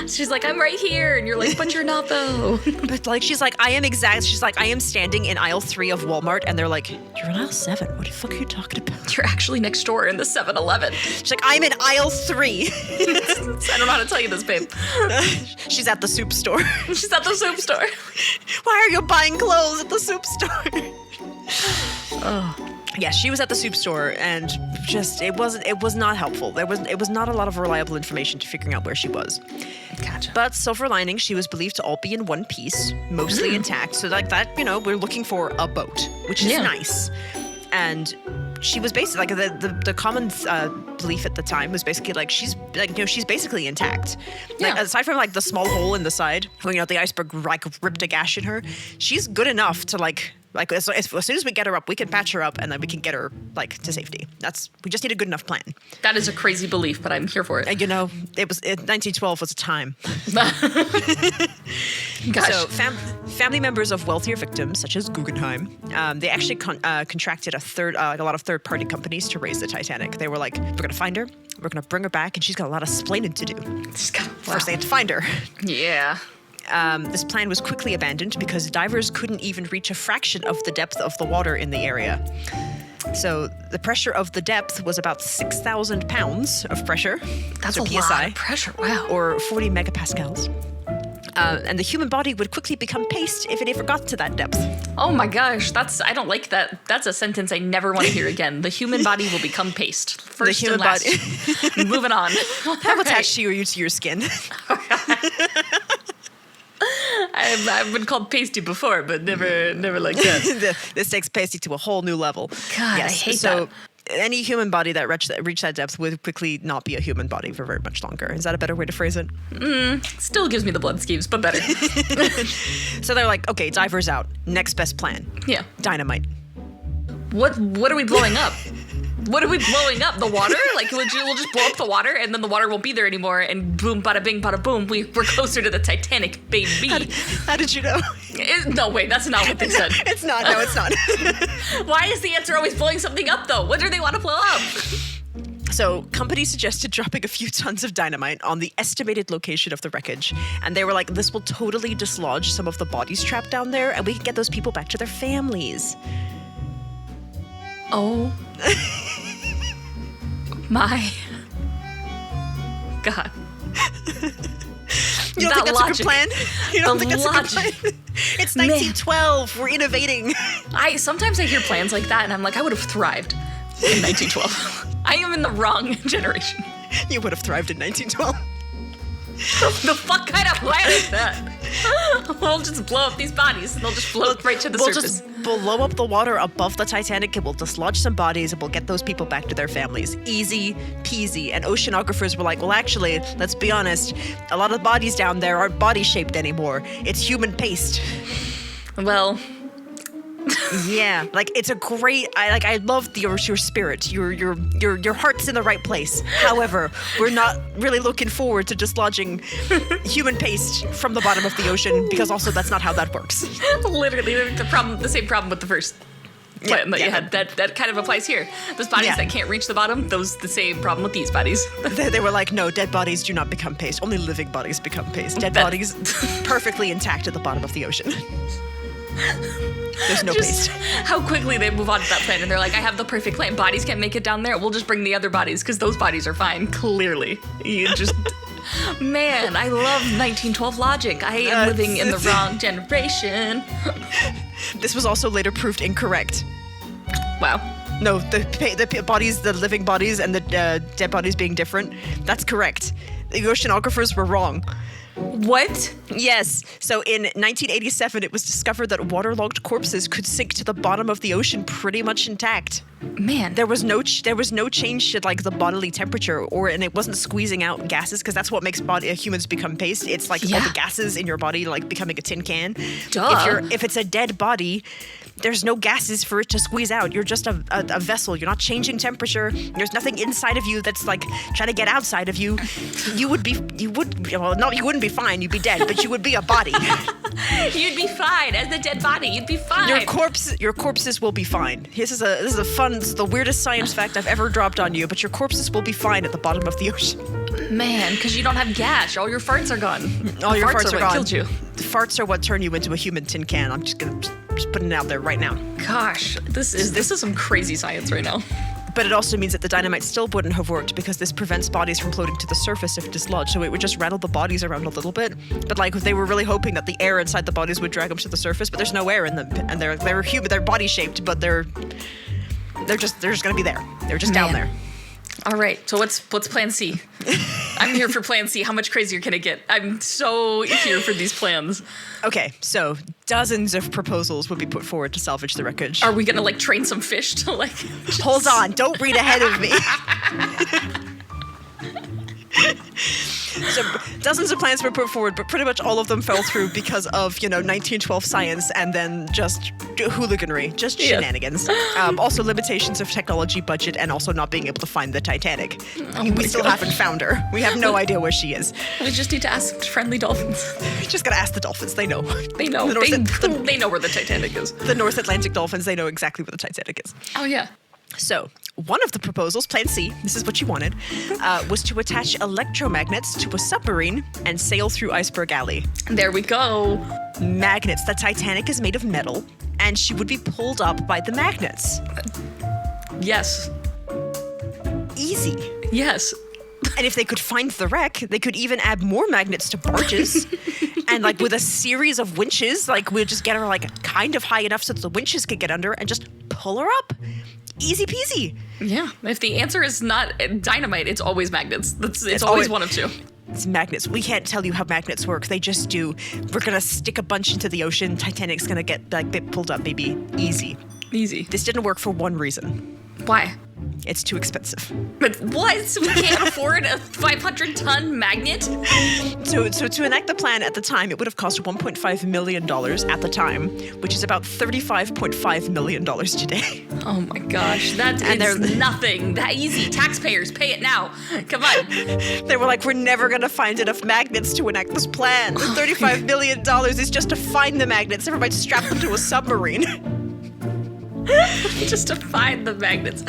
She's like, I'm right here. And you're like, but you're not, though. But, like, she's like, I am standing in aisle 3 of Walmart. And they're like, you're in aisle 7. What the fuck are you talking about? You're actually next door in the 7-Eleven. She's like, I'm in aisle 3. I don't know how to tell you this, babe. She's at the soup store. She's at the soup store. Why are you buying clothes at the soup store? Oh. Yeah, she was at the soup store, and just it was not helpful. It was not a lot of reliable information to figuring out where she was. Gotcha. But silver lining, she was believed to all be in one piece, mostly intact. So like that, we're looking for a boat, which is nice. And she was basically like the common belief at the time was basically like she's basically intact. Like, aside from like the small hole in the side, where the iceberg like ripped a gash in her, she's good enough to like as soon as we get her up, we can patch her up and then we can get her like to safety. We just need a good enough plan. That is a crazy belief, but I'm here for it. And 1912 was a time. Gosh. So family members of wealthier victims, such as Guggenheim, they actually contracted a lot of third-party companies to raise the Titanic. They were like, we're going to find her, we're going to bring her back, and she's got a lot of splaining to do. First they had to find her. Yeah. This plan was quickly abandoned because divers couldn't even reach a fraction of the depth of the water in the area. So the pressure of the depth was about 6,000 pounds of pressure. That's so a PSI, lot of pressure, wow. Or 40 megapascals. And the human body would quickly become paste if it ever got to that depth. Oh my gosh, I don't like that. That's a sentence I never want to hear again. The human body will become paste. First and last. Moving on. How attached are you to your skin? I've been called pasty before, but never like that. This takes pasty to a whole new level. God, yes. I hate that. Any human body that reached that depth would quickly not be a human body for very much longer. Is that a better way to phrase it? Still gives me the blood skeeves, but better. So they're like, okay, divers out. Next best plan. Yeah. Dynamite. What are we blowing up? What are we blowing up? The water? Like, we'll just blow up the water, and then the water won't be there anymore, and boom, bada bing, bada boom, we're closer to the Titanic, baby. How did you know? No, wait, that's not what they said. It's not. No, it's not. Why is the answer always blowing something up, though? What do they want to blow up? So, companies suggested dropping a few tons of dynamite on the estimated location of the wreckage. And they were like, this will totally dislodge some of the bodies trapped down there, and we can get those people back to their families. Oh. My God. You don't think that's a good plan? You don't think that's a good plan? It's 1912. Man. We're innovating. Sometimes I hear plans like that, and I'm like, I would have thrived in 1912. I am in the wrong generation. You would have thrived in 1912. The fuck kind of plan is that? We'll just blow up these bodies and they'll just float right to the surface. Just blow up the water above the Titanic and we'll dislodge some bodies and we'll get those people back to their families. Easy peasy. And oceanographers were like, well, actually, let's be honest, a lot of the bodies down there aren't body-shaped anymore. It's human paste. Well... Yeah, like it's a great. I love your spirit. Your heart's in the right place. However, we're not really looking forward to dislodging human paste from the bottom of the ocean because also that's not how that works. Literally, the same problem with the first plan that you had. That kind of applies here. Those bodies that can't reach the bottom. The same problem with these bodies. They were like, no, dead bodies do not become paste. Only living bodies become paste. Dead bodies perfectly intact at the bottom of the ocean. There's no paste. How quickly they move on to that plan, and they're like, I have the perfect plan. Bodies can't make it down there. We'll just bring the other bodies, because those bodies are fine, clearly. You just... Man, I love 1912 logic. I am living in the wrong generation. This was also later proved incorrect. Wow. No, the bodies, the living bodies, and the dead bodies being different, that's correct. The oceanographers were wrong. What? Yes. So in 1987, it was discovered that waterlogged corpses could sink to the bottom of the ocean pretty much intact. Man, there was no change to like the bodily temperature, and it wasn't squeezing out gases because that's what makes humans become paste. It's like all the gases in your body like becoming a tin can. Duh. If it's a dead body, there's no gases for it to squeeze out. You're just a vessel. You're not changing temperature. There's nothing inside of you that's like trying to get outside of you. You wouldn't be fine. You'd be dead, but you would be a body. You'd be fine as the dead body. You'd be fine. Your corpses will be fine. This is the weirdest science fact I've ever dropped on you, but your corpses will be fine at the bottom of the ocean. Man, because you don't have gas. All your farts are gone. All your farts are gone. Killed you. The farts are what turn you into a human tin can. I'm just putting it out there right now. Gosh, this is some crazy science right now. But it also means that the dynamite still wouldn't have worked because this prevents bodies from floating to the surface if dislodged. So it would just rattle the bodies around a little bit. But like they were really hoping that the air inside the bodies would drag them to the surface. But there's no air in them, and they're human. They're body shaped, but they're just gonna be there. They're just down there. All right. So what's Plan C? I'm here for Plan C. How much crazier can it get? I'm so here for these plans. Okay, so dozens of proposals would be put forward to salvage the wreckage. Are we gonna like train some fish to like? Hold on! Don't read ahead of me. So dozens of plans were put forward, but pretty much all of them fell through because of 1912 science and then just hooliganry, just shenanigans. Also limitations of technology, budget, and also not being able to find the Titanic. We still haven't found her. We have no idea where she is. We just need to ask friendly dolphins. We just gotta ask the dolphins. They know. They know. They know where the Titanic is. The North Atlantic dolphins. They know exactly where the Titanic is. Oh yeah. So, one of the proposals, Plan C, this is what you wanted, was to attach electromagnets to a submarine and sail through Iceberg Alley. There we go. Magnets. The Titanic is made of metal, and she would be pulled up by the magnets. Yes. Easy. Yes. And if they could find the wreck, they could even add more magnets to barges. And like with a series of winches, like we'll just get her like kind of high enough so that the winches could get under and just pull her up. Easy peasy. Yeah. If the answer is not dynamite, it's always magnets. It's always one of two. It's magnets. We can't tell you how magnets work. They just do. We're going to stick a bunch into the ocean. Titanic's going to get like pulled up, baby. Easy. Easy. This didn't work for one reason. Why? It's too expensive. But what? So we can't afford a 500-ton magnet? So to enact the plan at the time, it would have cost $1.5 million at the time, which is about $35.5 million today. Oh my gosh, that's nothing. That easy. Taxpayers, pay it now. Come on. They were like, we're never going to find enough magnets to enact this plan. The $35 million is just to find the magnets. Everybody strap them to a submarine. Just to find the magnets.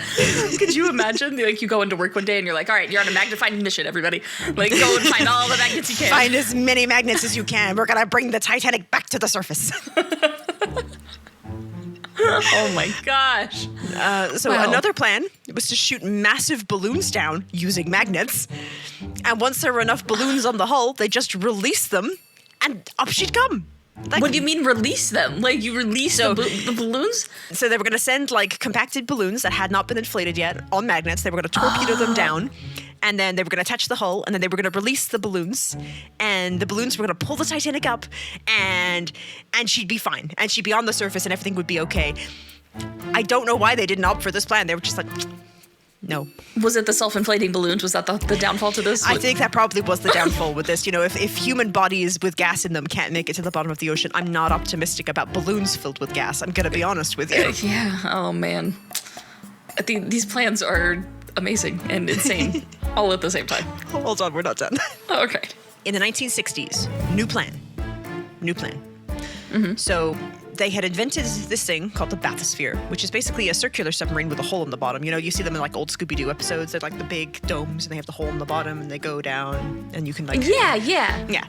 Could you imagine? Like you go into work one day and you're like, all right, you're on a magnet finding mission, everybody. Like go and find all the magnets you can. Find as many magnets as you can. We're going to bring the Titanic back to the surface. Oh my gosh. Another plan was to shoot massive balloons down using magnets. And once there were enough balloons on the hull, they just release them and up she'd come. Like, what do you mean release them? Like you release the balloons? So they were going to send like compacted balloons that had not been inflated yet on magnets. They were going to torpedo them down, and then they were going to attach the hull, and then they were going to release the balloons, and the balloons were going to pull the Titanic up, and she'd be fine, and she'd be on the surface, and everything would be okay. I don't know why they didn't opt for this plan. They were just like, no. Was it the self-inflating balloons? Was that the downfall to this? I think that probably was the downfall with this. If human bodies with gas in them can't make it to the bottom of the ocean, I'm not optimistic about balloons filled with gas. I'm going to be honest with you. Yeah. Oh, man. These plans are amazing and insane all at the same time. Hold on, we're not done. Okay. In the 1960s, new plan. Mm-hmm. So they had invented this thing called the bathysphere, which is basically a circular submarine with a hole in the bottom. You see them in like old Scooby-Doo episodes. They're like the big domes and they have the hole in the bottom and they go down and you can like... Yeah.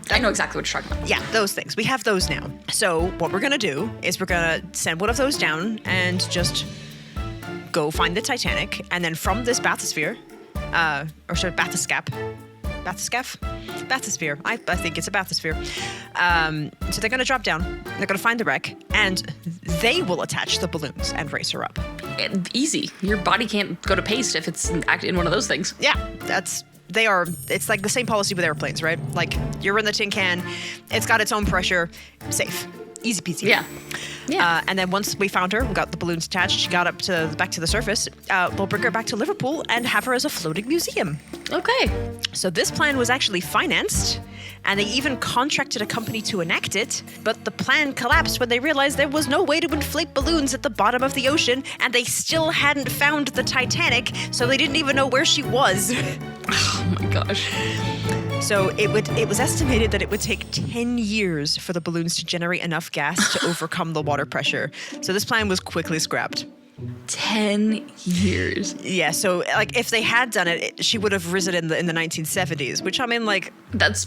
I know exactly what you're talking about. Yeah, those things. We have those now. So what we're going to do is we're going to send one of those down and just go find the Titanic. And then from this bathysphere, bathysphere. I think it's a bathysphere. So they're going to drop down. They're going to find the wreck, and they will attach the balloons and raise her up. Easy. Your body can't go to paste if it's in one of those things. Yeah, it's like the same policy with airplanes, right? Like you're in the tin can, it's got its own pressure, safe. Easy peasy. Yeah. And then once we found her, we got the balloons attached, she got back to the surface, we'll bring her back to Liverpool and have her as a floating museum. Okay. So this plan was actually financed, and they even contracted a company to enact it, but the plan collapsed when they realized there was no way to inflate balloons at the bottom of the ocean, and they still hadn't found the Titanic, so they didn't even know where she was. Oh my gosh. So it was estimated that it would take 10 years for the balloons to generate enough gas to overcome the water pressure. So this plan was quickly scrapped. 10 years. Yeah, so like if they had done it, she would have risen in the 1970s, which I mean, like it's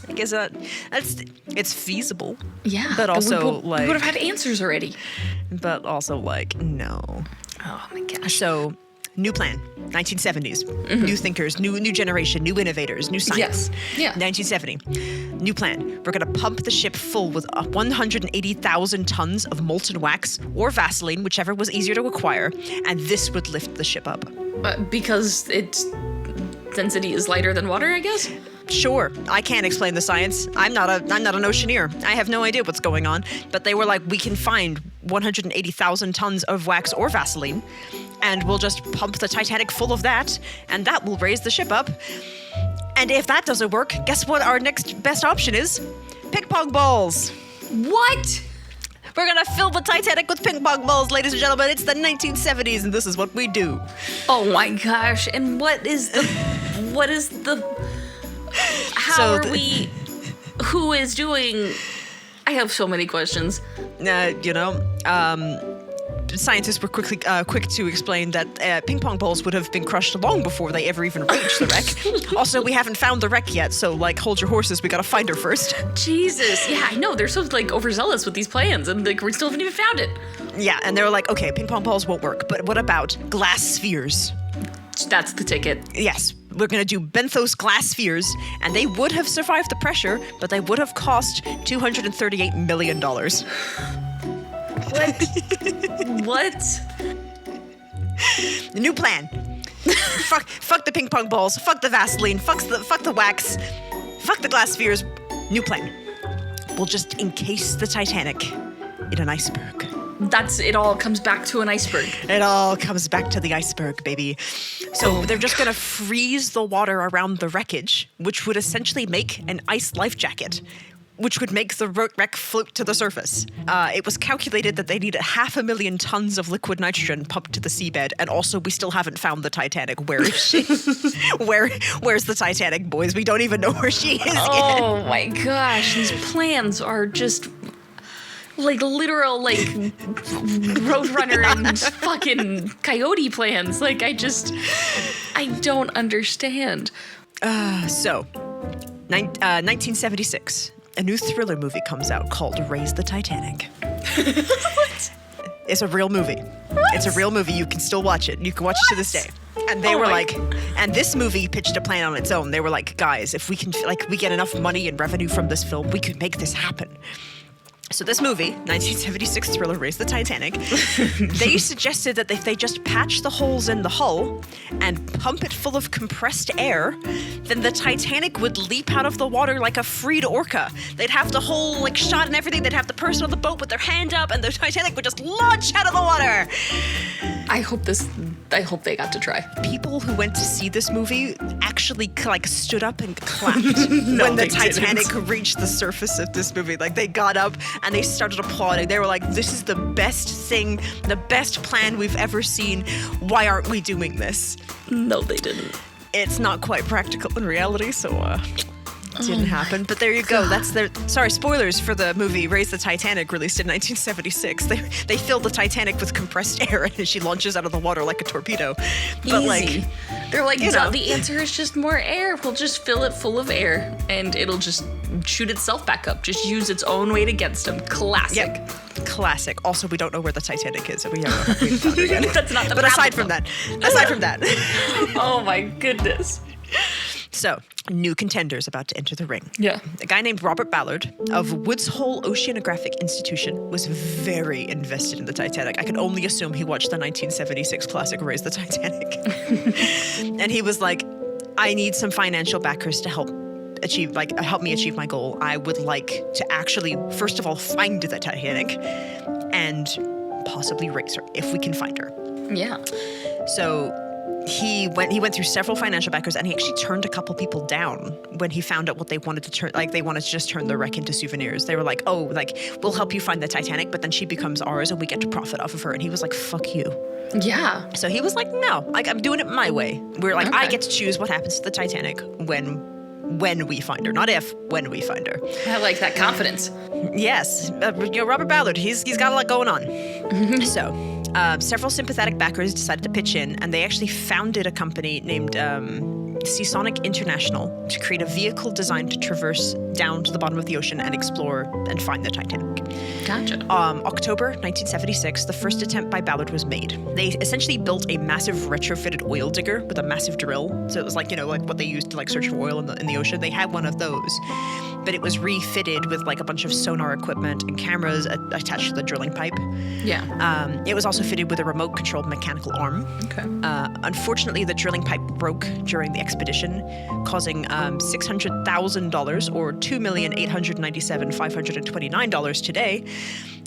feasible. Yeah, but also we would have had answers already. But also like no. Oh my gosh. So new plan, 1970s, new thinkers, new generation, new innovators, new science. Yeah. 1970, new plan. We're gonna pump the ship full with 180,000 tons of molten wax or Vaseline, whichever was easier to acquire, and this would lift the ship up. Because its density is lighter than water, I guess. Sure, I can't explain the science. I'm not an oceaneer. I have no idea what's going on. But they were like, we can find 180,000 tons of wax or Vaseline, and we'll just pump the Titanic full of that, and that will raise the ship up. And if that doesn't work, guess what our next best option is? Ping pong balls. What? We're gonna fill the Titanic with ping pong balls, ladies and gentlemen. It's the 1970s, and this is what we do. Oh my gosh! And what is the? How are we? Who is doing? I have so many questions. Scientists were quick to explain that ping pong balls would have been crushed long before they ever even reached the wreck. Also, we haven't found the wreck yet, so like hold your horses. We gotta find her first. Jesus, yeah, I know they're so like overzealous with these plans, and like we still haven't even found it. Yeah, and they were like, okay, ping pong balls won't work, but what about glass spheres? That's the ticket. Yes. We're going to do benthos glass spheres, and they would have survived the pressure, but they would have cost $238 million. What? New plan. fuck the ping pong balls. Fuck the Vaseline. Fuck the wax. Fuck the glass spheres. New plan. We'll just encase the Titanic in an iceberg. It all comes back to an iceberg. It all comes back to the iceberg, baby. So they're just going to freeze the water around the wreckage, which would essentially make an ice life jacket, which would make the wreck float to the surface. It was calculated that they needed 500,000 tons of liquid nitrogen pumped to the seabed, and also we still haven't found the Titanic. Where is she? Where's the Titanic, boys? We don't even know where she is yet. Oh my gosh, these plans are just like literal like Roadrunner and fucking Coyote plans. Like I don't understand. 1976, a new thriller movie comes out called Raise the Titanic. What? It's a real movie. What? It's a real movie. You can still watch it. You can watch it to this day. And they were like, and this movie pitched a plan on its own. They were like, guys, if we can, like, we get enough money and revenue from this film, we could make this happen. So this movie, 1976 thriller Raise the Titanic, they suggested that if they just patch the holes in the hull and pump it full of compressed air, then the Titanic would leap out of the water like a freed orca. They'd have the whole like shot and everything. They'd have the person on the boat with their hand up, and the Titanic would just launch out of the water. I hope they got to try. People who went to see this movie actually like stood up and clapped when the Titanic reached the surface of this movie. Like they got up and they started applauding. They were like, this is the best thing, the best plan we've ever seen. Why aren't we doing this? No, they didn't. It's not quite practical in reality, so it didn't happen. But there you go. That's sorry, spoilers for the movie Raise the Titanic, released in 1976. They filled the Titanic with compressed air and she launches out of the water like a torpedo. But easy. They're like, no, the answer is just more air. We'll just fill it full of air and it'll just shoot itself back up. Just use its own weight against them. Classic. Yep. Classic. Also, we don't know where the Titanic is. We haven't found her yet. That's not the But aside from that. Oh my goodness. So, new contenders about to enter the ring. Yeah. A guy named Robert Ballard of Woods Hole Oceanographic Institution was very invested in the Titanic. I can only assume he watched the 1976 classic Raise the Titanic. And he was like, I need some financial backers to help me achieve my goal. I would like to actually, first of all, find the Titanic and possibly raise her if we can find her. Yeah. So he went through several financial backers, and he actually turned a couple people down when he found out what they wanted to turn. Like they wanted to just turn the wreck into souvenirs. They were like, "Oh, like we'll help you find the Titanic, but then she becomes ours, and we get to profit off of her." And he was like, "Fuck you." Yeah. So he was like, "No, like I'm doing it my way." We're like, Okay. I get to choose what happens to the Titanic when we find her, not if, when we find her. I like that confidence. Yes, Robert Ballard, he's got a lot going on. So, Several sympathetic backers decided to pitch in, and they actually founded a company named Seasonic International to create a vehicle designed to traverse down to the bottom of the ocean and explore and find the Titanic. Gotcha. October 1976, the first attempt by Ballard was made. They essentially built a massive retrofitted oil digger with a massive drill. So it was like, like what they used to like search for oil in the ocean. They had one of those, but it was refitted with like a bunch of sonar equipment and cameras attached to the drilling pipe. Yeah. It was also fitted with a remote-controlled mechanical arm. Okay. Unfortunately, the drilling pipe broke during the expedition, causing $600,000 or $2,897,529 today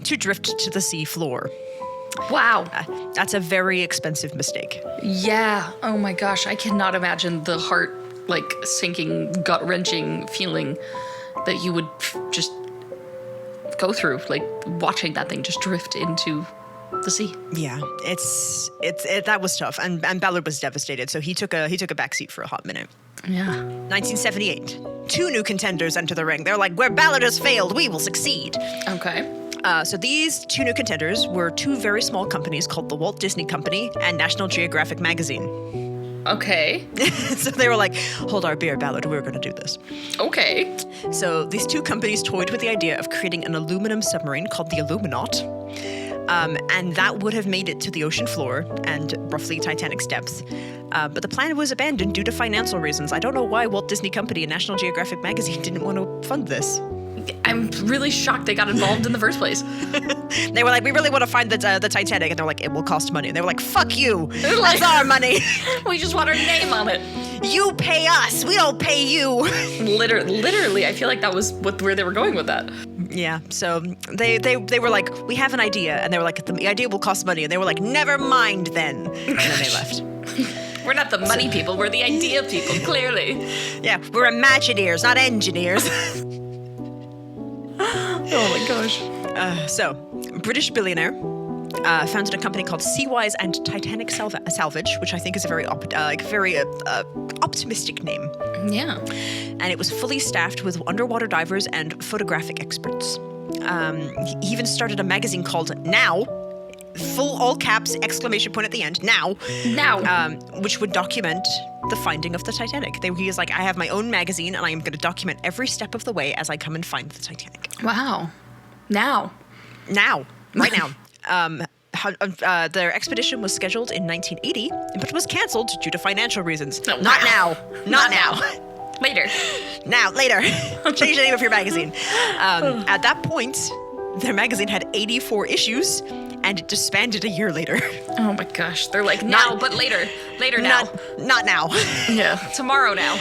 to drift to the sea floor. Wow. That's a very expensive mistake. Yeah. Oh my gosh. I cannot imagine the heart, like, sinking, gut-wrenching feeling that you would just go through, like, watching that thing just drift into the sea. Yeah, that was tough, and Ballard was devastated, so he took a backseat for a hot minute. Yeah. 1978, 2 new contenders enter the ring. They're like, where Ballard has failed, we will succeed. Okay. So these 2 new contenders were 2 very small companies called the Walt Disney Company and National Geographic Magazine. Okay. So they were like, hold our beer, Ballard, we're going to do this. Okay. So these 2 companies toyed with the idea of creating an aluminum submarine called the Illuminaut. And that would have made it to the ocean floor and roughly Titanic's depth. But the plan was abandoned due to financial reasons. I don't know why Walt Disney Company and National Geographic Magazine didn't want to fund this. I'm really shocked they got involved in the first place. They were like, we really want to find the Titanic. And they're like, it will cost money. And they were like, fuck you. That's our money. We just want our name on it. You pay us. We don't pay you. Literally, I feel like that was where they were going with that. Yeah, so they were like, we have an idea. And they were like, the idea will cost money. And they were like, never mind then. And then they left. We're not the money people. We're the idea people, clearly. Yeah, we're Imagineers, not engineers. Oh my gosh. So, British billionaire founded a company called Seawise and Titanic Salvage, which I think is a very optimistic name. Yeah. And it was fully staffed with underwater divers and photographic experts. He even started a magazine called Now, full all caps, exclamation point at the end, Now, which would document the finding of the Titanic. He is like, I have my own magazine and I am going to document every step of the way as I come and find the Titanic. Wow. Now, right now. Their expedition was scheduled in 1980, but was canceled due to financial reasons. No, Not now. Later. Later. Change the name of your magazine. At that point, their magazine had 84 issues, and it disbanded a year later. Oh my gosh. They're like, now, but later. Later now. Not now. Yeah. Tomorrow now.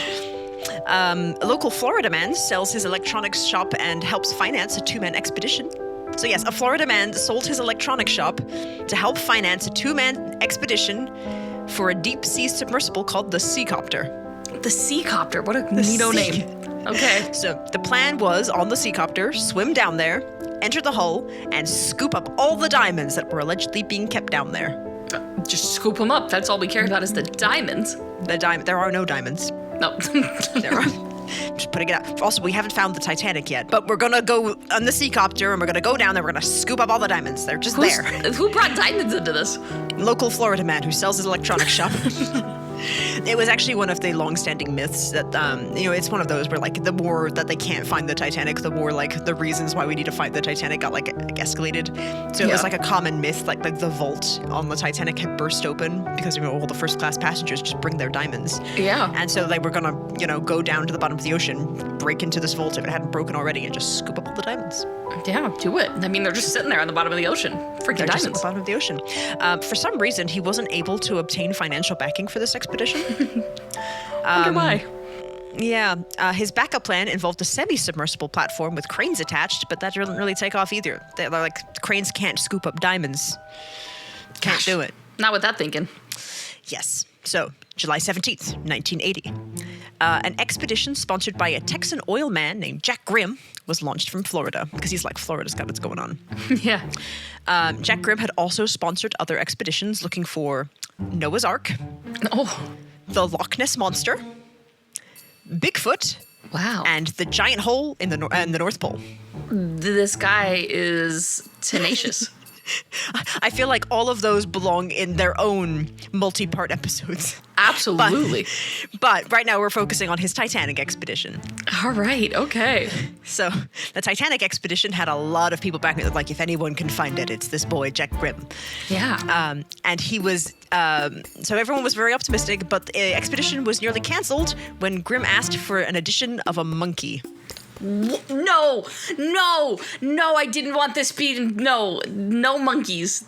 A local Florida man sells his electronics shop and helps finance a 2-man expedition. So yes, a Florida man sold his electronics shop to help finance a 2-man expedition for a deep-sea submersible called the Seacopter. The Seacopter? What a neato name. Okay. So the plan was, on the Seacopter, swim down there, enter the hull, and scoop up all the diamonds that were allegedly being kept down there. Just scoop them up. That's all we care about is the diamonds. There are no diamonds. No. There are. Just putting it out. Also, we haven't found the Titanic yet, but we're gonna go on the Seacopter and we're gonna go down there. We're gonna scoop up all the diamonds. They're just there. Who brought diamonds into this? Local Florida man who sells his electronics shop. It was actually one of the long-standing myths that, it's one of those where, like, the more that they can't find the Titanic, the more, like, the reasons why we need to find the Titanic got, like escalated. So it was, like, a common myth, like the vault on the Titanic had burst open because, all the first-class passengers just bring their diamonds. Yeah. And so they were gonna, go down to the bottom of the ocean, break into this vault if it hadn't broken already, and just scoop up all the diamonds. Yeah, do it. I mean, they're just sitting there on the bottom of the ocean. Freaking diamonds. Just at the bottom of the ocean. For some reason, he wasn't able to obtain financial backing for this expedition. Wonder why. Yeah. His backup plan involved a semi-submersible platform with cranes attached, but that didn't really take off either. They're like, cranes can't scoop up diamonds. Can't do it. Not with that thinking. Yes. So, July 17th, 1980. An expedition sponsored by a Texan oil man named Jack Grimm was launched from Florida, because he's like, Florida's got what's going on. Yeah. Jack Grimm had also sponsored other expeditions looking for Noah's Ark, the Loch Ness Monster, Bigfoot, wow, and the giant hole in the North Pole. This guy is tenacious. I feel like all of those belong in their own multi-part episodes. Absolutely. But right now we're focusing on his Titanic expedition. All right. Okay. So the Titanic expedition had a lot of people backing it. Like, if anyone can find it, it's this boy, Jack Grimm. Yeah. And he was, so everyone was very optimistic, but the expedition was nearly canceled when Grimm asked for an addition of a monkey. No, I didn't want this speed. No monkeys.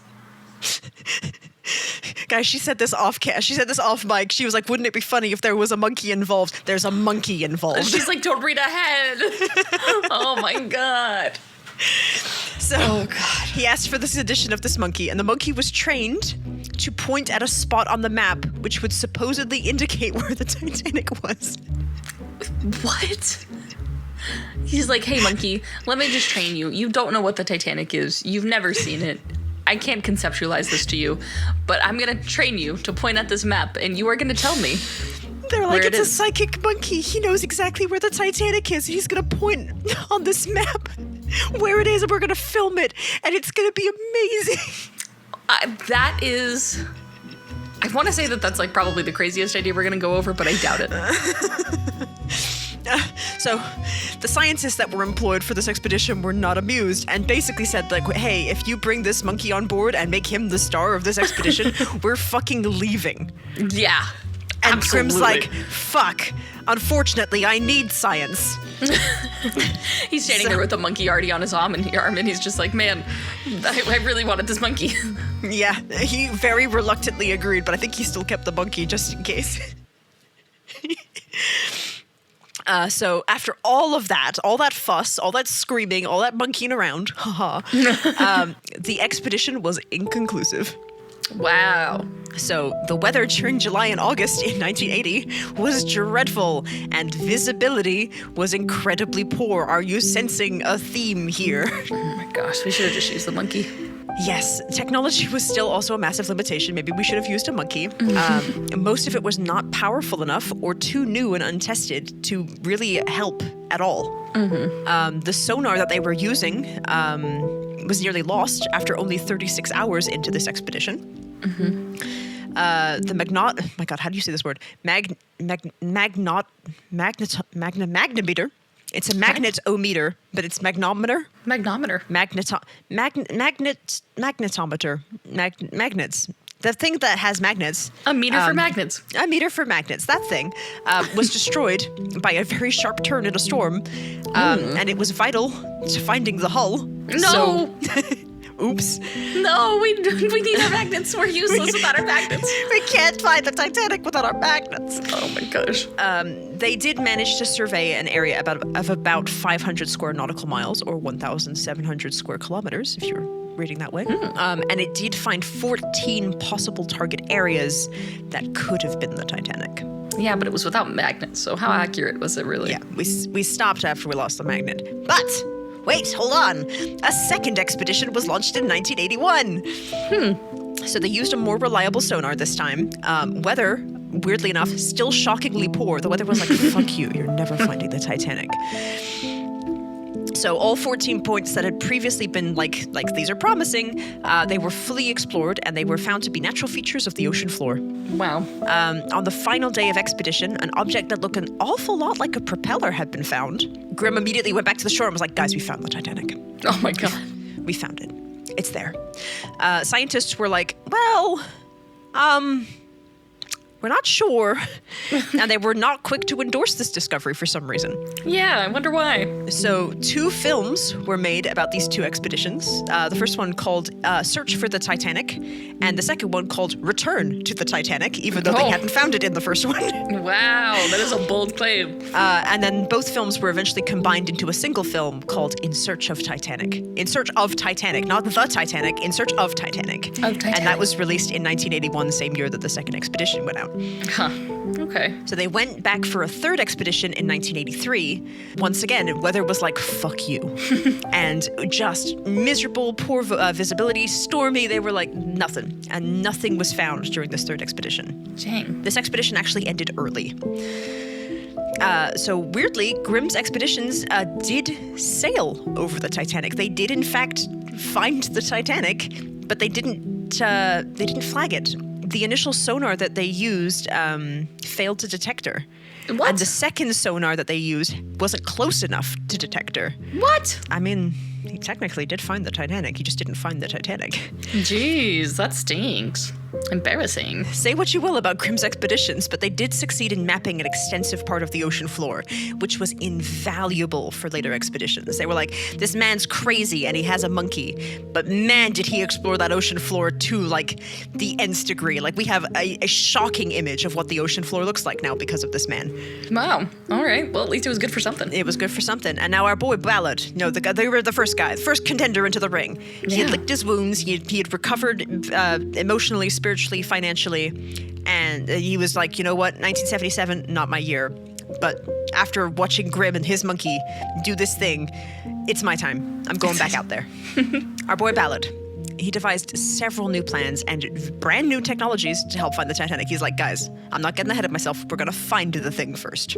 Guys, she said this off mic. She was like, wouldn't it be funny if there was a monkey involved? There's a monkey involved. She's like, don't read ahead. Oh my God. So he asked for this addition of this monkey, and the monkey was trained to point at a spot on the map which would supposedly indicate where the Titanic was. What? He's like, hey, monkey, let me just train you. You don't know what the Titanic is. You've never seen it. I can't conceptualize this to you, but I'm going to train you to point at this map, and you are going to tell me. They're like, it's a psychic monkey. He knows exactly where the Titanic is. He's going to point on this map where it is, and we're going to film it, and it's going to be amazing. That is... I want to say that that's like probably the craziest idea we're going to go over, but I doubt it. So the scientists that were employed for this expedition were not amused and basically said, like, hey, if you bring this monkey on board and make him the star of this expedition, we're fucking leaving. Yeah, and absolutely. Grimm's like, fuck, unfortunately, I need science. He's standing there with a monkey already on his arm, and he's just like, man, I really wanted this monkey. Yeah, he very reluctantly agreed, but I think he still kept the monkey just in case. So after all of that, all that fuss, all that screaming, all that monkeying around, the expedition was inconclusive. Wow. So the weather during July and August in 1980 was dreadful, and visibility was incredibly poor. Are you sensing a theme here? Oh my gosh, we should have just used the monkey. Yes, technology was still also a massive limitation. Maybe we should have used a monkey. Most of it was not powerful enough or too new and untested to really help at all. The sonar that they were using was nearly lost after only 36 hours into this expedition. The oh my God, how do you say this word? Magnetometer. It's a magnetometer, but it's magnetometer. Magnets. The thing that has magnets. A meter for magnets. A meter for magnets. That thing was destroyed by a very sharp turn in a storm, and it was vital to finding the hull. No. Oops. No, we need our magnets. We're useless without our magnets. We can't find the Titanic without our magnets. Oh my gosh. They did manage to survey an area of about 500 square nautical miles, or 1,700 square kilometers, if you're reading that way. And it did find 14 possible target areas that could have been the Titanic. Yeah, but it was without magnets, so how accurate was it really? Yeah, we stopped after we lost the magnet. But... wait, hold on. A second expedition was launched in 1981. So they used a more reliable sonar this time. Weather, weirdly enough, still shockingly poor. The weather was like, fuck you, you're never finding the Titanic. So all 14 points that had previously been like these are promising, they were fully explored, and they were found to be natural features of the ocean floor. Wow. On the final day of expedition, an object that looked an awful lot like a propeller had been found. Grimm immediately went back to the shore and was like, guys, we found the Titanic. Oh my God. We found it. It's there. Scientists were like, well, we're not sure. And they were not quick to endorse this discovery for some reason. Yeah, I wonder why. So 2 films were made about these 2 expeditions. The first one called Search for the Titanic, and the second one called Return to the Titanic, even though they hadn't found it in the first one. Wow, that is a bold claim. And then both films were eventually combined into a single film called In Search of Titanic. In Search of Titanic, not the Titanic, In Search of Titanic. And that was released in 1981, the same year that the second expedition went out. Huh. Okay. So they went back for a third expedition in 1983. Once again, weather was like, fuck you. And just miserable, poor visibility, stormy. They were like, nothing. And nothing was found during this third expedition. Dang. This expedition actually ended early. So weirdly, Grimm's expeditions did sail over the Titanic. They did, in fact, find the Titanic, but they didn't flag it. The initial sonar that they used failed to detect her. What? And the second sonar that they used wasn't close enough to detect her. What? I mean, he technically did find the Titanic. He just didn't find the Titanic. Jeez, that stinks. Embarrassing. Say what you will about Grimm's expeditions, but they did succeed in mapping an extensive part of the ocean floor, which was invaluable for later expeditions. They were like, this man's crazy and he has a monkey, but man, did he explore that ocean floor to like the nth degree. Like we have a shocking image of what the ocean floor looks like now because of this man. Wow. All right. Well, at least it was good for something. It was good for something. And now our boy Ballard, they were the first guy, the first contender into the ring. He had licked his wounds. He had recovered emotionally, spiritually, financially, and he was like, you know what, 1977, not my year. But after watching Grimm and his monkey do this thing, it's my time. I'm going back out there. Our boy Ballard, he devised several new plans and brand new technologies to help find the Titanic. He's like, guys, I'm not getting ahead of myself. We're going to find the thing first.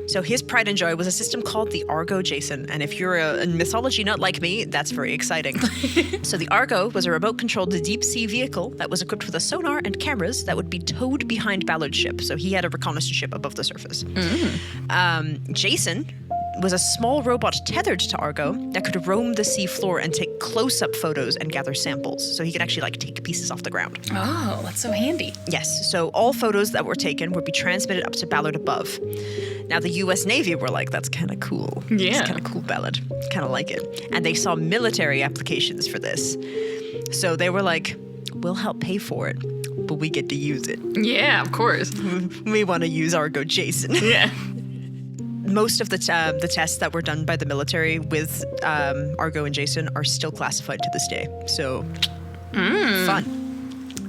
So his pride and joy was a system called the Argo Jason. And if you're a mythology nut like me, that's very exciting. So the Argo was a remote-controlled deep-sea vehicle that was equipped with a sonar and cameras that would be towed behind Ballard's ship. So he had a reconnaissance ship above the surface. Jason was a small robot tethered to Argo that could roam the sea floor and take close-up photos and gather samples. So he could actually like take pieces off the ground. Oh, that's so handy. Yes. So all photos that were taken would be transmitted up to Ballard above. Now the U.S. Navy were like, that's kind of cool. Yeah. It's kind of cool, Ballard. Kind of like it. And they saw military applications for this. So they were like, we'll help pay for it, but we get to use it. Yeah, of course. We want to use Argo Jason. Yeah. Most of the tests that were done by the military with Argo and Jason are still classified to this day. So, fun.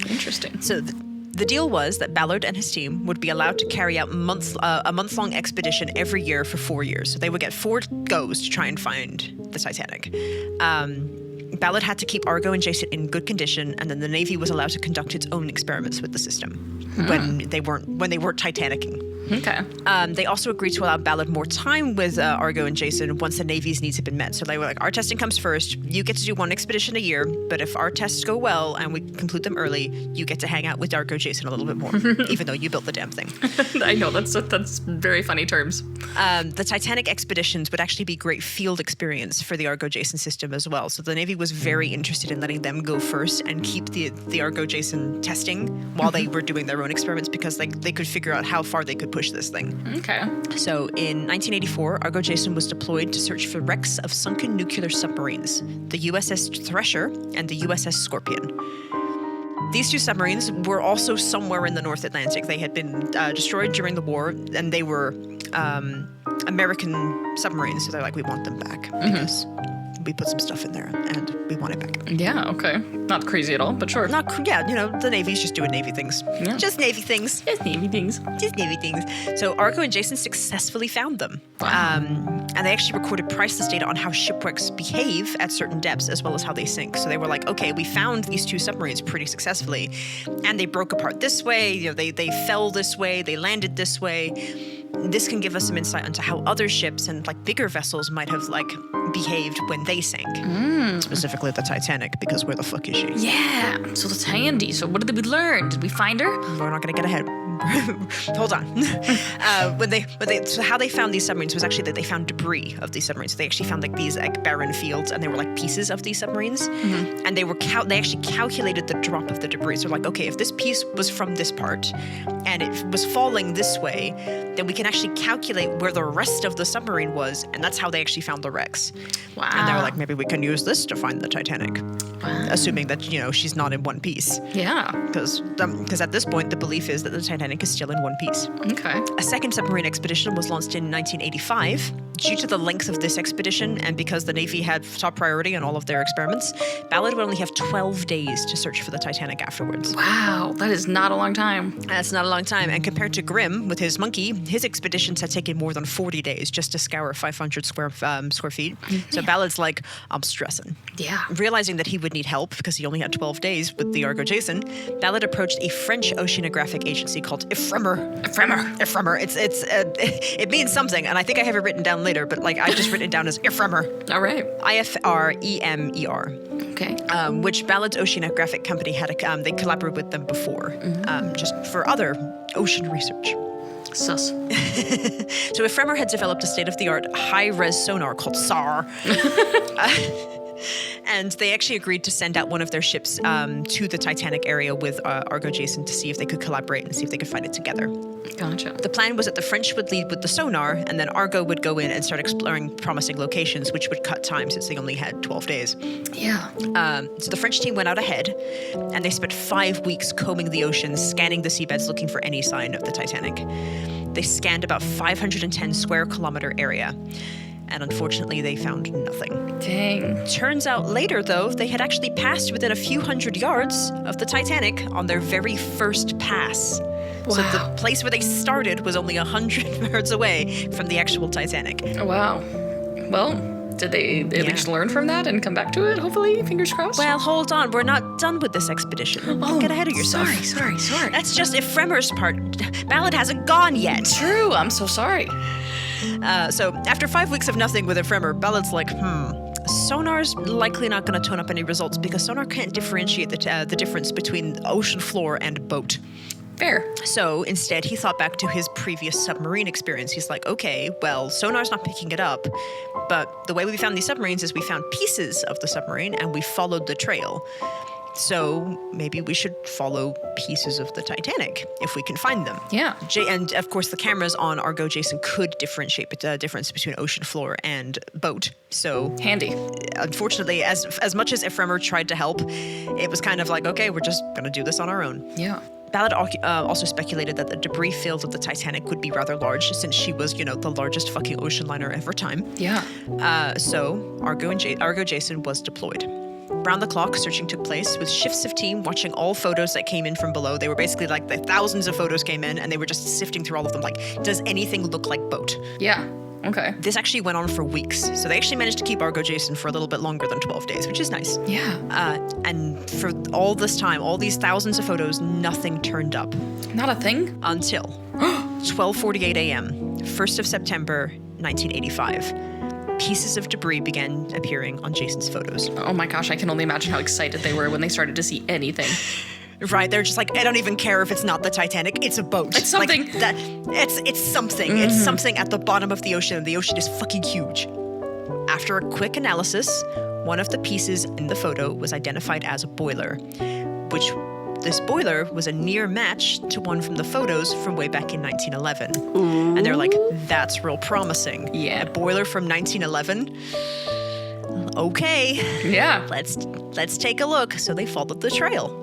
Interesting. So the deal was that Ballard and his team would be allowed to carry out a month-long expedition every year for 4 years. So they would get 4 goes to try and find the Titanic. Ballard had to keep Argo and Jason in good condition, and then the Navy was allowed to conduct its own experiments with the system when they weren't Titanicking. Okay. They also agreed to allow Ballard more time with Argo and Jason once the Navy's needs had been met. So they were like, our testing comes first. You get to do 1 expedition a year, but if our tests go well and we conclude them early, you get to hang out with Argo Jason a little bit more, even though you built the damn thing. I know, that's very funny terms. The Titanic expeditions would actually be great field experience for the Argo Jason system as well. So the Navy was very interested in letting them go first and keep the Argo Jason testing while they were doing their own experiments, because they could figure out how far they could push this thing. Okay. So in 1984, Argo Jason was deployed to search for wrecks of sunken nuclear submarines, the USS Thresher and the USS Scorpion. These 2 submarines were also somewhere in the North Atlantic. They had been destroyed during the war, and they were American submarines. So they're like, we want them back because we put some stuff in there and we want it back. Yeah, okay. Not crazy at all, but sure. The Navy's just doing Navy things. Yeah. Just Navy things. Just Navy things. Just Navy things. So Argo and Jason successfully found them. Wow. And they actually recorded priceless data on how shipwrecks behave at certain depths as well as how they sink. So they were like, okay, we found these 2 submarines pretty successfully, and they broke apart this way, they fell this way, they landed this way. This can give us some insight into how other ships and like bigger vessels might have like behaved when they sank. Specifically the Titanic, because where the fuck is she? Yeah, so that's handy. So what did we learn? Did we find her? We're not going to get ahead. Hold on. So how they found these submarines was actually that they found debris of these submarines. So they actually found like these like barren fields, and they were like pieces of these submarines. And they actually calculated the drop of the debris. So like, okay, if this piece was from this part and it was falling this way, then we can actually calculate where the rest of the submarine was, and that's how they actually found the wrecks. Wow. And they were like, maybe we can use this to find the Titanic. Wow. Assuming that, she's not in one piece. Yeah. Because at this point, the belief is that the Titanic is still in one piece. Okay. A second submarine expedition was launched in 1985. Due to the length of this expedition and because the Navy had top priority on all of their experiments, Ballard would only have 12 days to search for the Titanic afterwards. Wow, that is not a long time. That's not a long time. And compared to Grimm with his monkey, his expeditions had taken more than 40 days just to scour 500 square feet. So Ballard's like, I'm stressing. Yeah. Realizing that he would need help because he only had 12 days with the Argo Jason, Ballard approached a French oceanographic agency called Ephemer. It means something, and I think I have it written down later. later, but like I just written it down as Ifremer. All right. Ifremer. Okay. Which Ballard's Oceanographic Company had they collaborated with them before, just for other ocean research. Sus. So Ifremer had developed a state-of-the-art high-res sonar called SAR. And they actually agreed to send out one of their ships to the Titanic area with Argo Jason to see if they could collaborate and see if they could find it together. Gotcha. The plan was that the French would lead with the sonar, and then Argo would go in and start exploring promising locations, which would cut time since they only had 12 days. Yeah. So the French team went out ahead, and they spent 5 weeks combing the ocean, scanning the seabeds, looking for any sign of the Titanic. They scanned about 510 square kilometer area. And unfortunately, they found nothing. Dang. Turns out later, though, they had actually passed within a few hundred yards of the Titanic on their very first pass. Wow. So the place where they started was only 100 yards away from the actual Titanic. Oh, wow. Well, did they at least learn from that and come back to it, hopefully? Fingers crossed? Well, hold on. We're not done with this expedition. Don't get ahead of yourself. Sorry. That's just Ifremer's part. Ballard hasn't gone yet. True. I'm so sorry. So after 5 weeks of nothing with Ifremer, Ballard's like, sonar's likely not going to turn up any results because sonar can't differentiate the difference between ocean floor and boat. Fair. So instead, he thought back to his previous submarine experience. He's like, okay, well, sonar's not picking it up, but the way we found these submarines is we found pieces of the submarine and we followed the trail. So maybe we should follow pieces of the Titanic if we can find them. Yeah. And of course, the cameras on Argo Jason could differentiate the difference between ocean floor and boat. So handy. Unfortunately, as much as Ifremer tried to help, it was kind of like, okay, we're just going to do this on our own. Yeah. Ballard also speculated that the debris field of the Titanic would be rather large since she was, the largest fucking ocean liner of her time. Yeah. So Argo Jason was deployed. Round the clock, searching took place with shifts of team watching all photos that came in from below. They were basically like the thousands of photos came in and they were just sifting through all of them like, does anything look like boat? Yeah. Okay. This actually went on for weeks. So they actually managed to keep Argo Jason for a little bit longer than 12 days, which is nice. Yeah. And for all this time, all these thousands of photos, nothing turned up. Not a thing? Until 12:48 a.m., 1st of September, 1985. Pieces of debris began appearing on Jason's photos. Oh my gosh, I can only imagine how excited they were when they started to see anything. Right, they're just like, I don't even care if it's not the Titanic, it's a boat. It's something. Like that, it's something. Mm-hmm. It's something at the bottom of the ocean, and the ocean is fucking huge. After a quick analysis, one of the pieces in the photo was identified as a boiler, which this boiler was a near match to one from the photos from way back in 1911. Ooh. And they're like, that's real promising. Yeah. A boiler from 1911? Okay. Yeah. Let's take a look. So they followed the trail.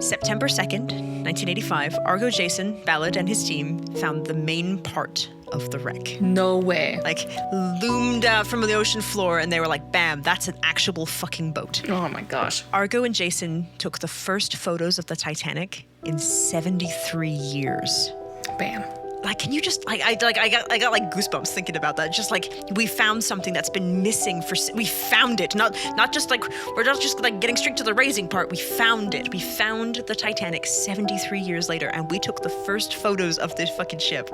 September 2nd, 1985, Argo Jason, Ballard, and his team found the main part of the wreck. No way. Like, loomed out from the ocean floor, and they were like, bam, that's an actual fucking boat. Oh my gosh. Argo and Jason took the first photos of the Titanic in 73 years. Bam. Like, can you just, I got like goosebumps thinking about that. Just like, we found something that's been missing we found it. Not just like, we're not just like getting straight to the raising part. We found it. We found the Titanic 73 years later, and we took the first photos of this fucking ship.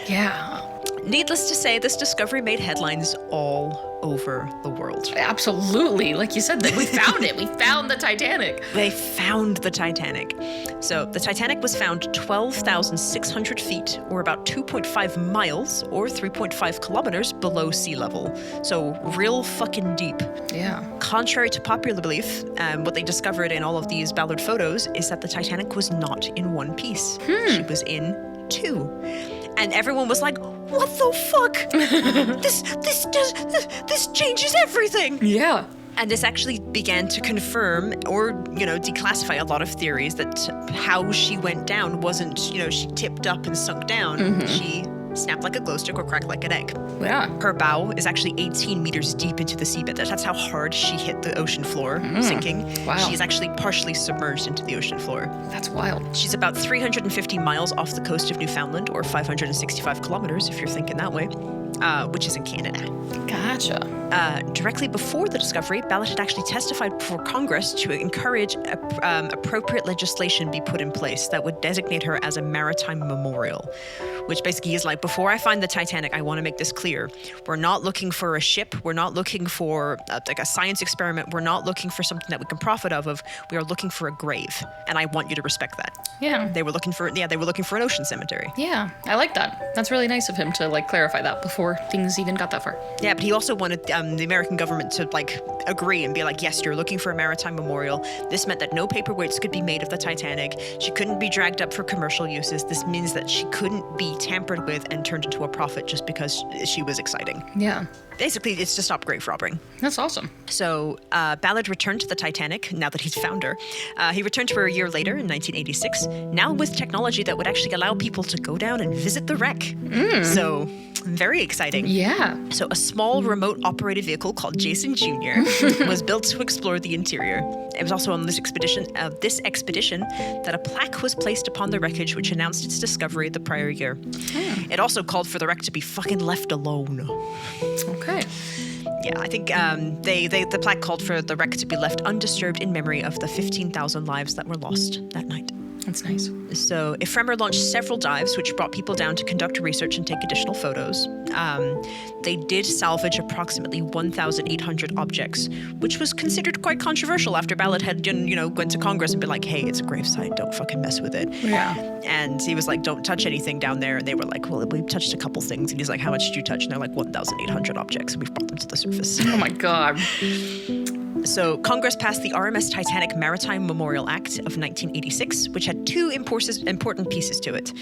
Yeah. Needless to say, this discovery made headlines all over the world. Absolutely. Like you said, that we found it. We found the Titanic. They found the Titanic. So the Titanic was found 12,600 feet, or about 2.5 miles, or 3.5 kilometers below sea level. So real fucking deep. Yeah. Contrary to popular belief, what they discovered in all of these Ballard photos is that the Titanic was not in one piece. She was in two. And everyone was like, what the fuck? This changes everything. Yeah. And this actually began to confirm or, declassify a lot of theories that how she went down wasn't, she tipped up and sunk down. Mm-hmm. She snapped like a glow stick or cracked like an egg. Yeah. Her bow is actually 18 meters deep into the seabed. That's how hard she hit the ocean floor, sinking. Wow. She's actually partially submerged into the ocean floor. That's wild. She's about 350 miles off the coast of Newfoundland, or 565 kilometers if you're thinking that way, which is in Canada. Gotcha. Directly before the discovery, Ballard had actually testified before Congress to encourage appropriate legislation be put in place that would designate her as a maritime memorial, which basically is like, before I find the Titanic, I want to make this clear. We're not looking for a ship. We're not looking for like a science experiment. We're not looking for something that we can profit off of. We are looking for a grave, and I want you to respect that. Yeah. They were looking for an ocean cemetery. Yeah, I like that. That's really nice of him to like clarify that before things even got that far. Yeah, but he also wanted the American government to like agree and be like, yes, you're looking for a maritime memorial. This meant that no paperweights could be made of the Titanic. She couldn't be dragged up for commercial uses. This means that she couldn't be tampered with and turned into a profit just because she was exciting. Yeah. Basically, it's to stop grave robbing. That's awesome. So Ballard returned to the Titanic now that he's found her. He returned to her a year later in 1986, now with technology that would actually allow people to go down and visit the wreck. So very exciting. Yeah. So a small remote operated vehicle called Jason Jr. was built to explore the interior. It was also on this expedition that a plaque was placed upon the wreckage which announced its discovery the prior year. It also called for the wreck to be fucking left alone. Okay. Yeah, I think the plaque called for the wreck to be left undisturbed in memory of the 15,000 lives that were lost that night. That's nice. So Ephemer launched several dives, which brought people down to conduct research and take additional photos. They did salvage approximately 1,800 objects, which was considered quite controversial after Ballard had, went to Congress and been like, hey, it's a gravesite, don't fucking mess with it. Yeah. And he was like, don't touch anything down there. And they were like, well, we touched a couple things. And he's like, how much did you touch? And they're like, 1,800 objects. And we've brought them to the surface. Oh my God. So Congress passed the RMS Titanic Maritime Memorial Act of 1986, which had two important pieces to it.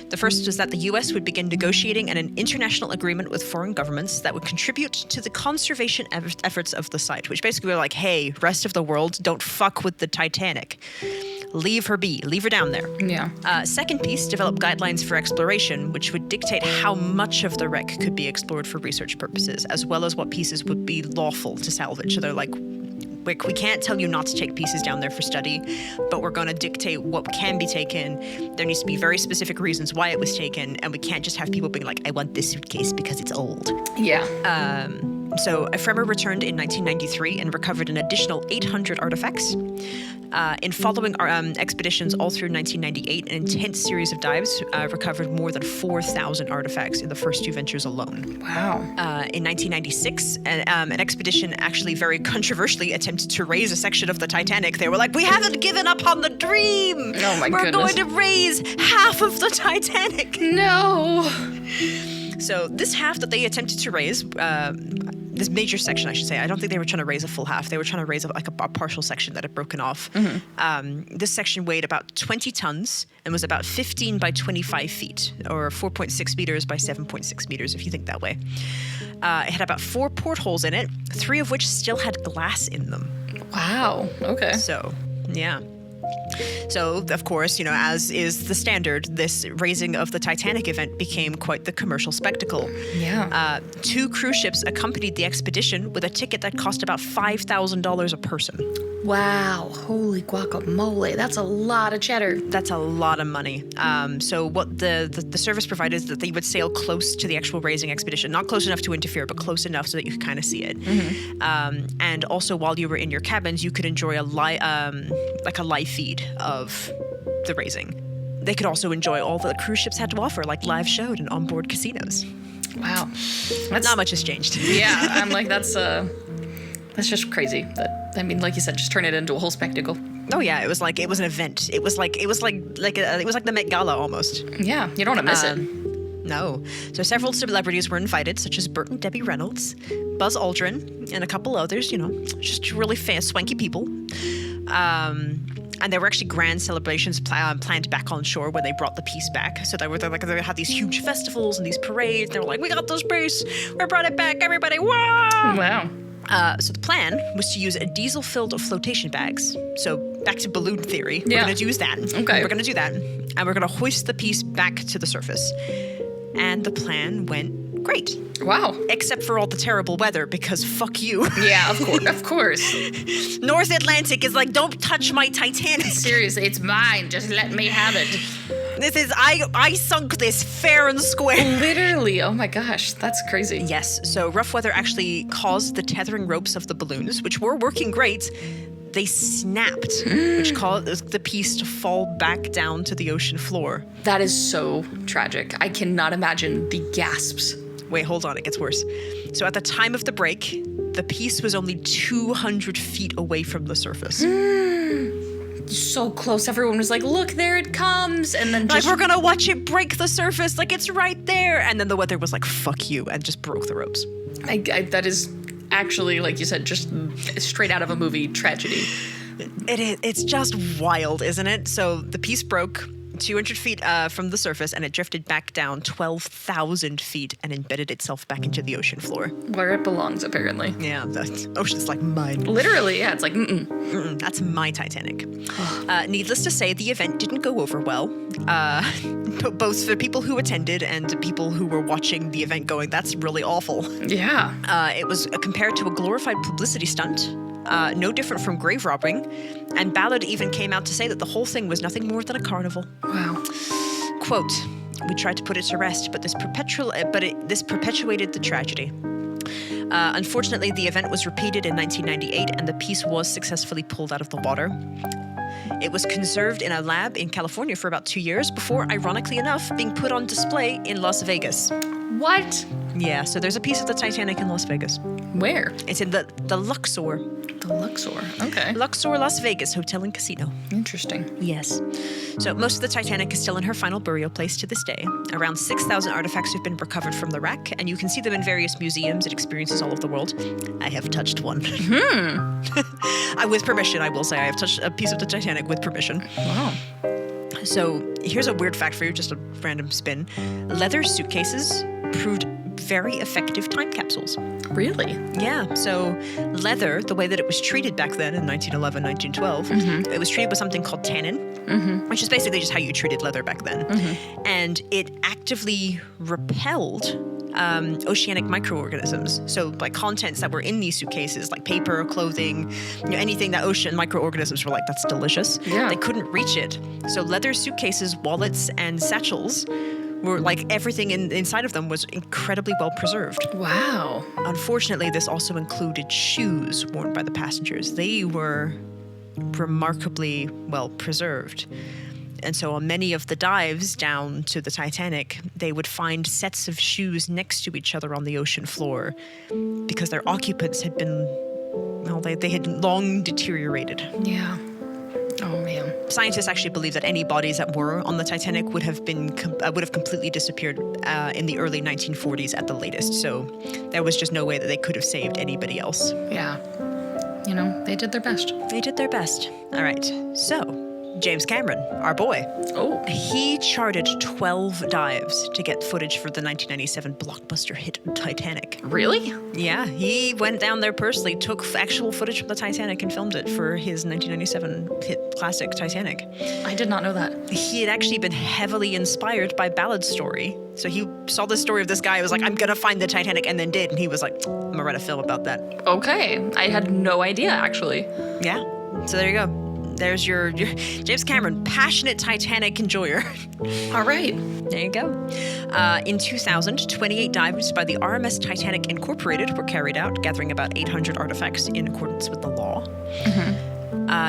The first was that the U.S. would begin negotiating an international agreement with foreign governments that would contribute to the conservation efforts of the site, which basically were like, hey, rest of the world, don't fuck with the Titanic. Leave her be. Leave her down there. Yeah. Second piece developed guidelines for exploration, which would dictate how much of the wreck could be explored for research purposes, as well as what pieces would be lawful to salvage. So they're like, we can't tell you not to take pieces down there for study, but we're going to dictate what can be taken. There needs to be very specific reasons why it was taken, and we can't just have people being like, I want this suitcase because it's old. Yeah. So Ephemer returned in 1993 and recovered an additional 800 artifacts. In following expeditions all through 1998, an intense series of dives recovered more than 4,000 artifacts in the first two ventures alone. Wow. In 1996, an expedition actually very controversially attempted to raise a section of the Titanic. They were like, we haven't given up on the dream! Oh my We're goodness. going to raise half of the Titanic! No! So this half that they attempted to raise, this major section, I should say, I don't think they were trying to raise a full half. They were trying to raise a partial section that had broken off. Mm-hmm. This section weighed about 20 tons and was about 15 by 25 feet, or 4.6 meters by 7.6 meters, if you think that way. It had about 4 portholes in it, 3 of which still had glass in them. Wow. Okay. So, yeah. So, of course, as is the standard, this raising of the Titanic event became quite the commercial spectacle. Yeah. 2 cruise ships accompanied the expedition with a ticket that cost about $5,000 a person. Wow. Holy guacamole. That's a lot of cheddar. That's a lot of money. So what the service provided is that they would sail close to the actual raising expedition. Not close enough to interfere, but close enough so that you could kind of see it. Mm-hmm. And also, while you were in your cabins, you could enjoy a live feed of the raising. They could also enjoy all that the cruise ships had to offer, like live shows and onboard casinos. Wow. That's not much has changed. Yeah, I'm like, that's just crazy. Like you said, just turn it into a whole spectacle. Oh yeah, it was an event. It was like the Met Gala almost. Yeah, you don't want to miss it. No. So several celebrities were invited, such as Burt and Debbie Reynolds, Buzz Aldrin, and a couple others, just really swanky people. And there were actually grand celebrations planned back on shore when they brought the piece back. So they had these huge festivals and these parades. They were like, we got this piece. We brought it back. Everybody, wow! Wow. So the plan was to use a diesel-filled flotation bags. So back to balloon theory. We're going to use that. Okay. We're going to do that. And we're going to hoist the piece back to the surface. And the plan went great. Wow. Except for all the terrible weather, because fuck you. Yeah, of course. North Atlantic is like, don't touch my Titanic. Seriously, it's mine. Just let me have it. I sunk this fair and square. Literally. Oh my gosh, that's crazy. Yes. So rough weather actually caused the tethering ropes of the balloons, which were working great, they snapped, which caused the piece to fall back down to the ocean floor. That is so tragic. I cannot imagine the gasps. Wait, hold on, it gets worse. So at the time of the break, the piece was only 200 feet away from the surface. So close. Everyone was like, look, there it comes. And then like, we're going to watch it break the surface. Like, it's right there. And then the weather was like, fuck you, and just broke the ropes. That is actually, like you said, just straight out of a movie tragedy. It is. It's just wild, isn't it? So the piece broke 200 feet from the surface, and it drifted back down 12,000 feet and embedded itself back into the ocean floor. Where it belongs, apparently. Yeah, the ocean's like mine. Literally, yeah, it's like, that's my Titanic. Needless to say, the event didn't go over well, both for people who attended and people who were watching the event going, that's really awful. Yeah. It was compared to a glorified publicity stunt. No different from grave robbing, and Ballard even came out to say that the whole thing was nothing more than a carnival. Wow. Quote, "We tried to put it to rest, but this perpetuated the tragedy. Unfortunately, the event was repeated in 1998, and the piece was successfully pulled out of the water. It was conserved in a lab in California for about 2 years before, ironically enough, being put on display in Las Vegas." What? Yeah, so there's a piece of the Titanic in Las Vegas. Where? It's in the Luxor. The Luxor, okay. Luxor, Las Vegas Hotel and Casino. Interesting. Yes. So most of the Titanic is still in her final burial place to this day. Around 6,000 artifacts have been recovered from the wreck, and you can see them in various museums and experiences all over the world. I have touched one. With permission, I will say. I have touched a piece of the Titanic with permission. Wow. So here's a weird fact for you, just a random spin. Leather suitcases proved very effective time capsules. Really? Yeah. So leather, the way that it was treated back then in 1911, 1912, it was treated with something called tannin, which is basically just how you treated leather back then. And it actively repelled oceanic microorganisms. So like contents that were in these suitcases, like paper, clothing, anything that ocean microorganisms were like, that's delicious. Yeah. They couldn't reach it. So leather suitcases, wallets, and satchels were like everything inside of them was incredibly well preserved. Wow. Unfortunately, this also included shoes worn by the passengers. They were remarkably well preserved. And so on many of the dives down to the Titanic, they would find sets of shoes next to each other on the ocean floor because their occupants had been, well, they had long deteriorated. Yeah. Oh, man. Scientists actually believe that any bodies that were on the Titanic would have completely disappeared in the early 1940s at the latest. So there was just no way that they could have saved anybody else. Yeah. You know, they did their best. They did their best. All right. So James Cameron, our boy. Oh. He charted 12 dives to get footage for the 1997 blockbuster hit Titanic. Really? Yeah, he went down there personally, took actual footage from the Titanic and filmed it for his 1997 hit classic Titanic. I did not know that. He had actually been heavily inspired by Ballard's story. So he saw the story of this guy who was like, I'm going to find the Titanic, and then did. And he was like, I'm going to write a film about that. Okay. I had no idea, actually. Yeah. So there you go. There's your James Cameron, passionate Titanic enjoyer. All right. There you go. In 2000, 28 dives by the RMS Titanic Incorporated were carried out, gathering about 800 artifacts in accordance with the law.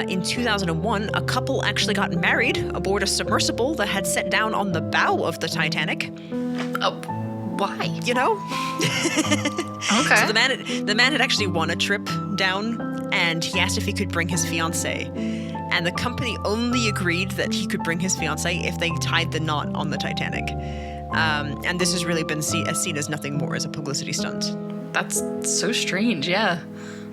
In 2001, a couple actually got married aboard a submersible that had set down on the bow of the Titanic. Oh, why? You know? Okay. So the man had actually won a trip down, and he asked if he could bring his fiancée. And the company only agreed that he could bring his fiancée if they tied the knot on the Titanic. And this has really been seen as nothing more as a publicity stunt. That's so strange, yeah.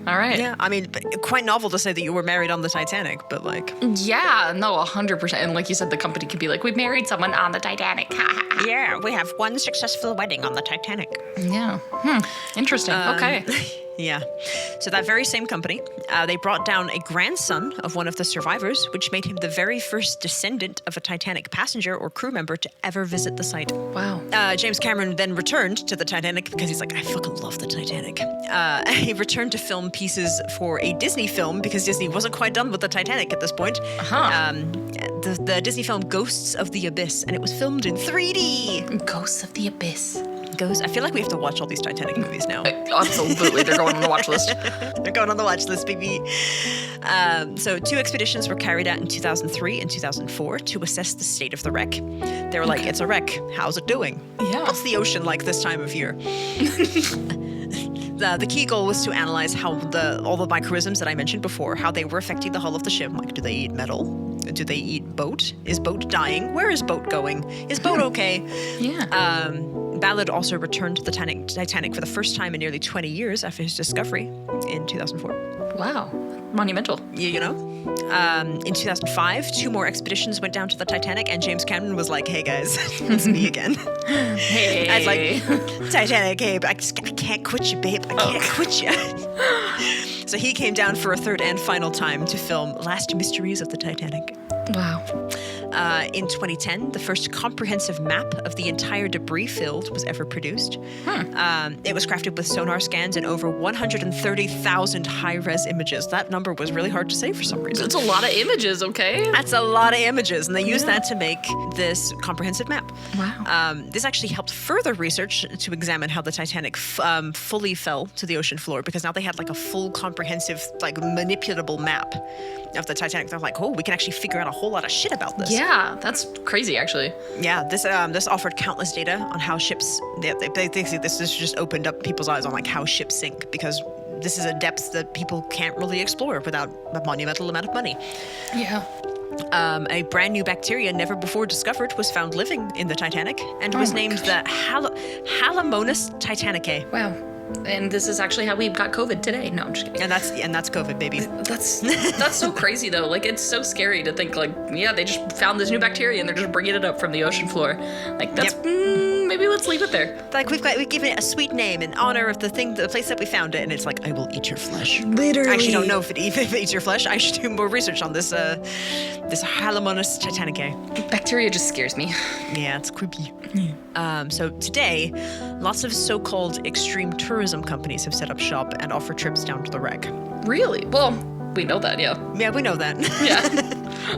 All right. Yeah, I mean, quite novel to say that you were married on the Titanic, but like... Yeah, no, 100%. And like you said, the company could be like, we married someone on the Titanic. Yeah, we have one successful wedding on the Titanic. Yeah. Interesting. Okay. Yeah. So that very same company, they brought down a grandson of one of the survivors, which made him the very first descendant of a Titanic passenger or crew member to ever visit the site. Wow. James Cameron then returned to the Titanic because he's like, I fucking love the Titanic. He returned to film pieces for a Disney film because Disney wasn't quite done with the Titanic at this point. the Disney film Ghosts of the Abyss, and it was filmed in 3D. Ghosts of the Abyss. I feel like we have to watch all these Titanic movies now. Absolutely, they're going on the watch list. They're going on the watch list, baby. So 2 expeditions were carried out in 2003 and 2004 to assess the state of the wreck. They were like, it's a wreck. How's it doing? Yeah. What's the ocean like this time of year? The key goal was to analyze how all the microisms that I mentioned before, how they were affecting the hull of the ship. Like, do they eat metal? Do they eat boat? Is boat dying? Where is boat going? Is boat okay? Yeah. Ballard also returned to the Titanic for the first time in nearly 20 years after his discovery in 2004. Wow. Monumental. You know? In 2005, 2 more expeditions went down to the Titanic, and James Cameron was like, hey guys, it's me again. Hey. I was like, Titanic, hey, I can't quit you, babe. I can't quit you. So he came down for a 3rd and final time to film Last Mysteries of the Titanic. Wow. In 2010, the first comprehensive map of the entire debris field was ever produced. It was crafted with sonar scans and over 130,000 high-res images. That number was really hard to say for some reason. That's a lot of images, okay? That's a lot of images, and they used that to make this comprehensive map. Wow. This actually helped further research to examine how the Titanic fully fell to the ocean floor, because now they had like a full comprehensive, like manipulable map of the Titanic. They're like, oh, we can actually figure out a whole lot of shit about this. Yeah, that's crazy, actually. Yeah, this offered countless data on how ships. This just opened up people's eyes on like how ships sink, because this is a depth that people can't really explore without a monumental amount of money. Yeah. A brand new bacteria never before discovered was found living in the Titanic and was named the Halomonas titanicae. Wow. And this is actually how we got COVID today. No, I'm just kidding. And that's COVID, baby. That's so crazy though. Like, it's so scary to think like, yeah, they just found this new bacteria and they're just bringing it up from the ocean floor. Like, that's maybe let's leave it there. Like we've given it a sweet name in honor of the place that we found it, and it's like, I will eat your flesh. Literally. I actually don't know if it eats your flesh. I should do more research on this Halomonas titanicae. Bacteria just scares me. Yeah, it's creepy. So today, lots of so-called extreme tourism companies have set up shop and offer trips down to the wreck. Really? Well, we know that, yeah. Yeah, we know that. Yeah.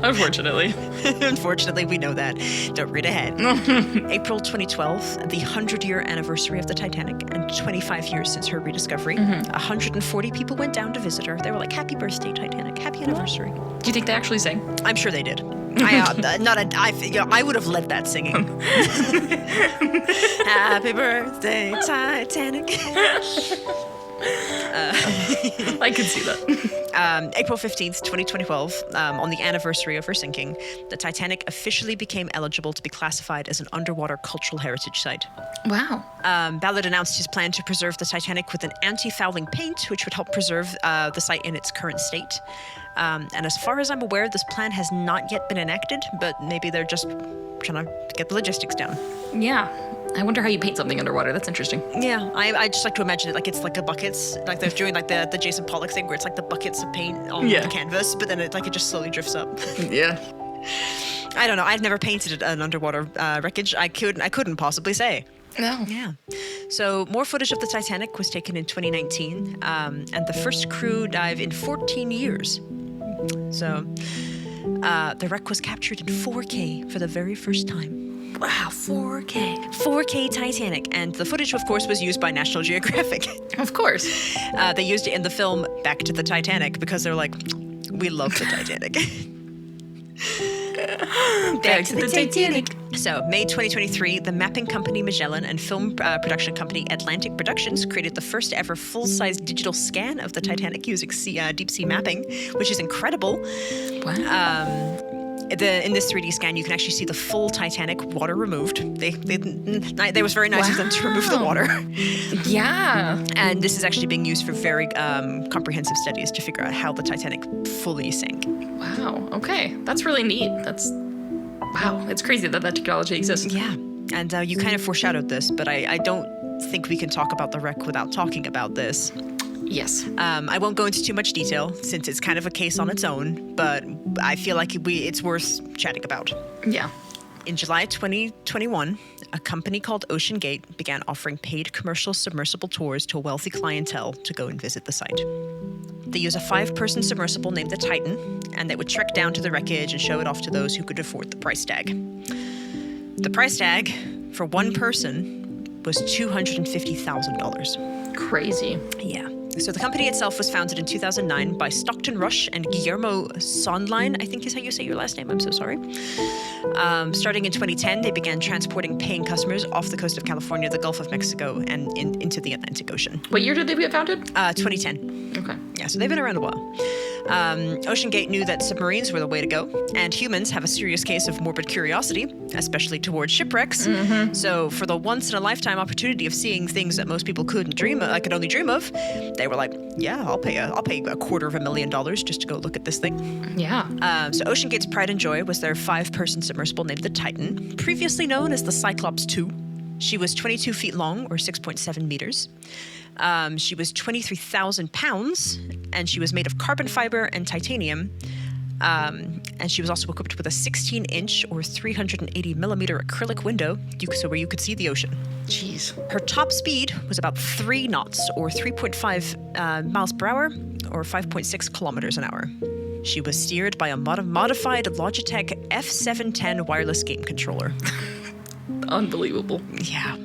Unfortunately. Unfortunately, we know that. Don't read ahead. April 2012, the 100-year anniversary of the Titanic, and 25 years since her rediscovery. 140 people went down to visit her. They were like, happy birthday, Titanic. Happy anniversary. Do you think they actually sang? I'm sure they did. I would have led that singing. Happy birthday, Titanic. I can see that. April 15th, 2012, on the anniversary of her sinking, the Titanic officially became eligible to be classified as an underwater cultural heritage site. Wow. Ballard announced his plan to preserve the Titanic with an anti-fouling paint, which would help preserve the site in its current state. And as far as I'm aware, this plan has not yet been enacted, but maybe they're just trying to get the logistics down. Yeah. I wonder how you paint something underwater. That's interesting. Yeah, I just like to imagine it like it's like the buckets, like they're doing like the Jason Pollock thing where it's like the buckets of paint on the canvas, but then it just slowly drifts up. Yeah. I don't know. I've never painted an underwater wreckage. I couldn't possibly say. No. Yeah. So more footage of the Titanic was taken in 2019, and the first crew dive in 14 years. So the wreck was captured in 4K for the very first time. Wow, 4K. 4K Titanic. And the footage, of course, was used by National Geographic. Of course. They used it in the film Back to the Titanic because they're like, we love the Titanic. Back to the Titanic. So, May 2023, the mapping company Magellan and film production company Atlantic Productions created the first ever full-size digital scan of the Titanic using deep sea mapping, which is incredible. Wow. In this 3D scan, you can actually see the full Titanic, water removed. They was very nice of them to remove the water. Yeah. And this is actually being used for very comprehensive studies to figure out how the Titanic fully sank. Wow. Okay. That's really neat. Wow. It's crazy that technology exists. Yeah. And you kind of foreshadowed this, but I don't think we can talk about the wreck without talking about this. Yes. I won't go into too much detail since it's kind of a case on its own, but I feel like it's worth chatting about. Yeah. In July 2021, a company called Ocean Gate began offering paid commercial submersible tours to wealthy clientele to go and visit the site. They use a 5-person submersible named the Titan, and they would trek down to the wreckage and show it off to those who could afford the price tag. The price tag for one person was $250,000. Crazy. Yeah. So the company itself was founded in 2009 by Stockton Rush and Guillermo Sondline, I think is how you say your last name, I'm so sorry. Starting in 2010, they began transporting paying customers off the coast of California, the Gulf of Mexico, and into the Atlantic Ocean. What year did they get founded? 2010. Okay. Yeah, so they've been around a while. Ocean Gate knew that submarines were the way to go, and humans have a serious case of morbid curiosity, especially towards shipwrecks. Mm-hmm. So for the once-in-a-lifetime opportunity of seeing things that most people could only dream of, they were like, yeah, I'll pay $250,000 just to go look at this thing. Yeah. So Ocean Gate's pride and joy was their 5-person submersible named the Titan, previously known as the Cyclops II. She was 22 feet long, or 6.7 meters. She was 23,000 pounds, and she was made of carbon fiber and titanium. And she was also equipped with a 16-inch or 380-millimeter acrylic window, so where you could see the ocean. Jeez. Her top speed was about 3 knots, or 3.5 miles per hour, or 5.6 kilometers an hour. She was steered by a modified Logitech F710 wireless game controller. Unbelievable. Yeah.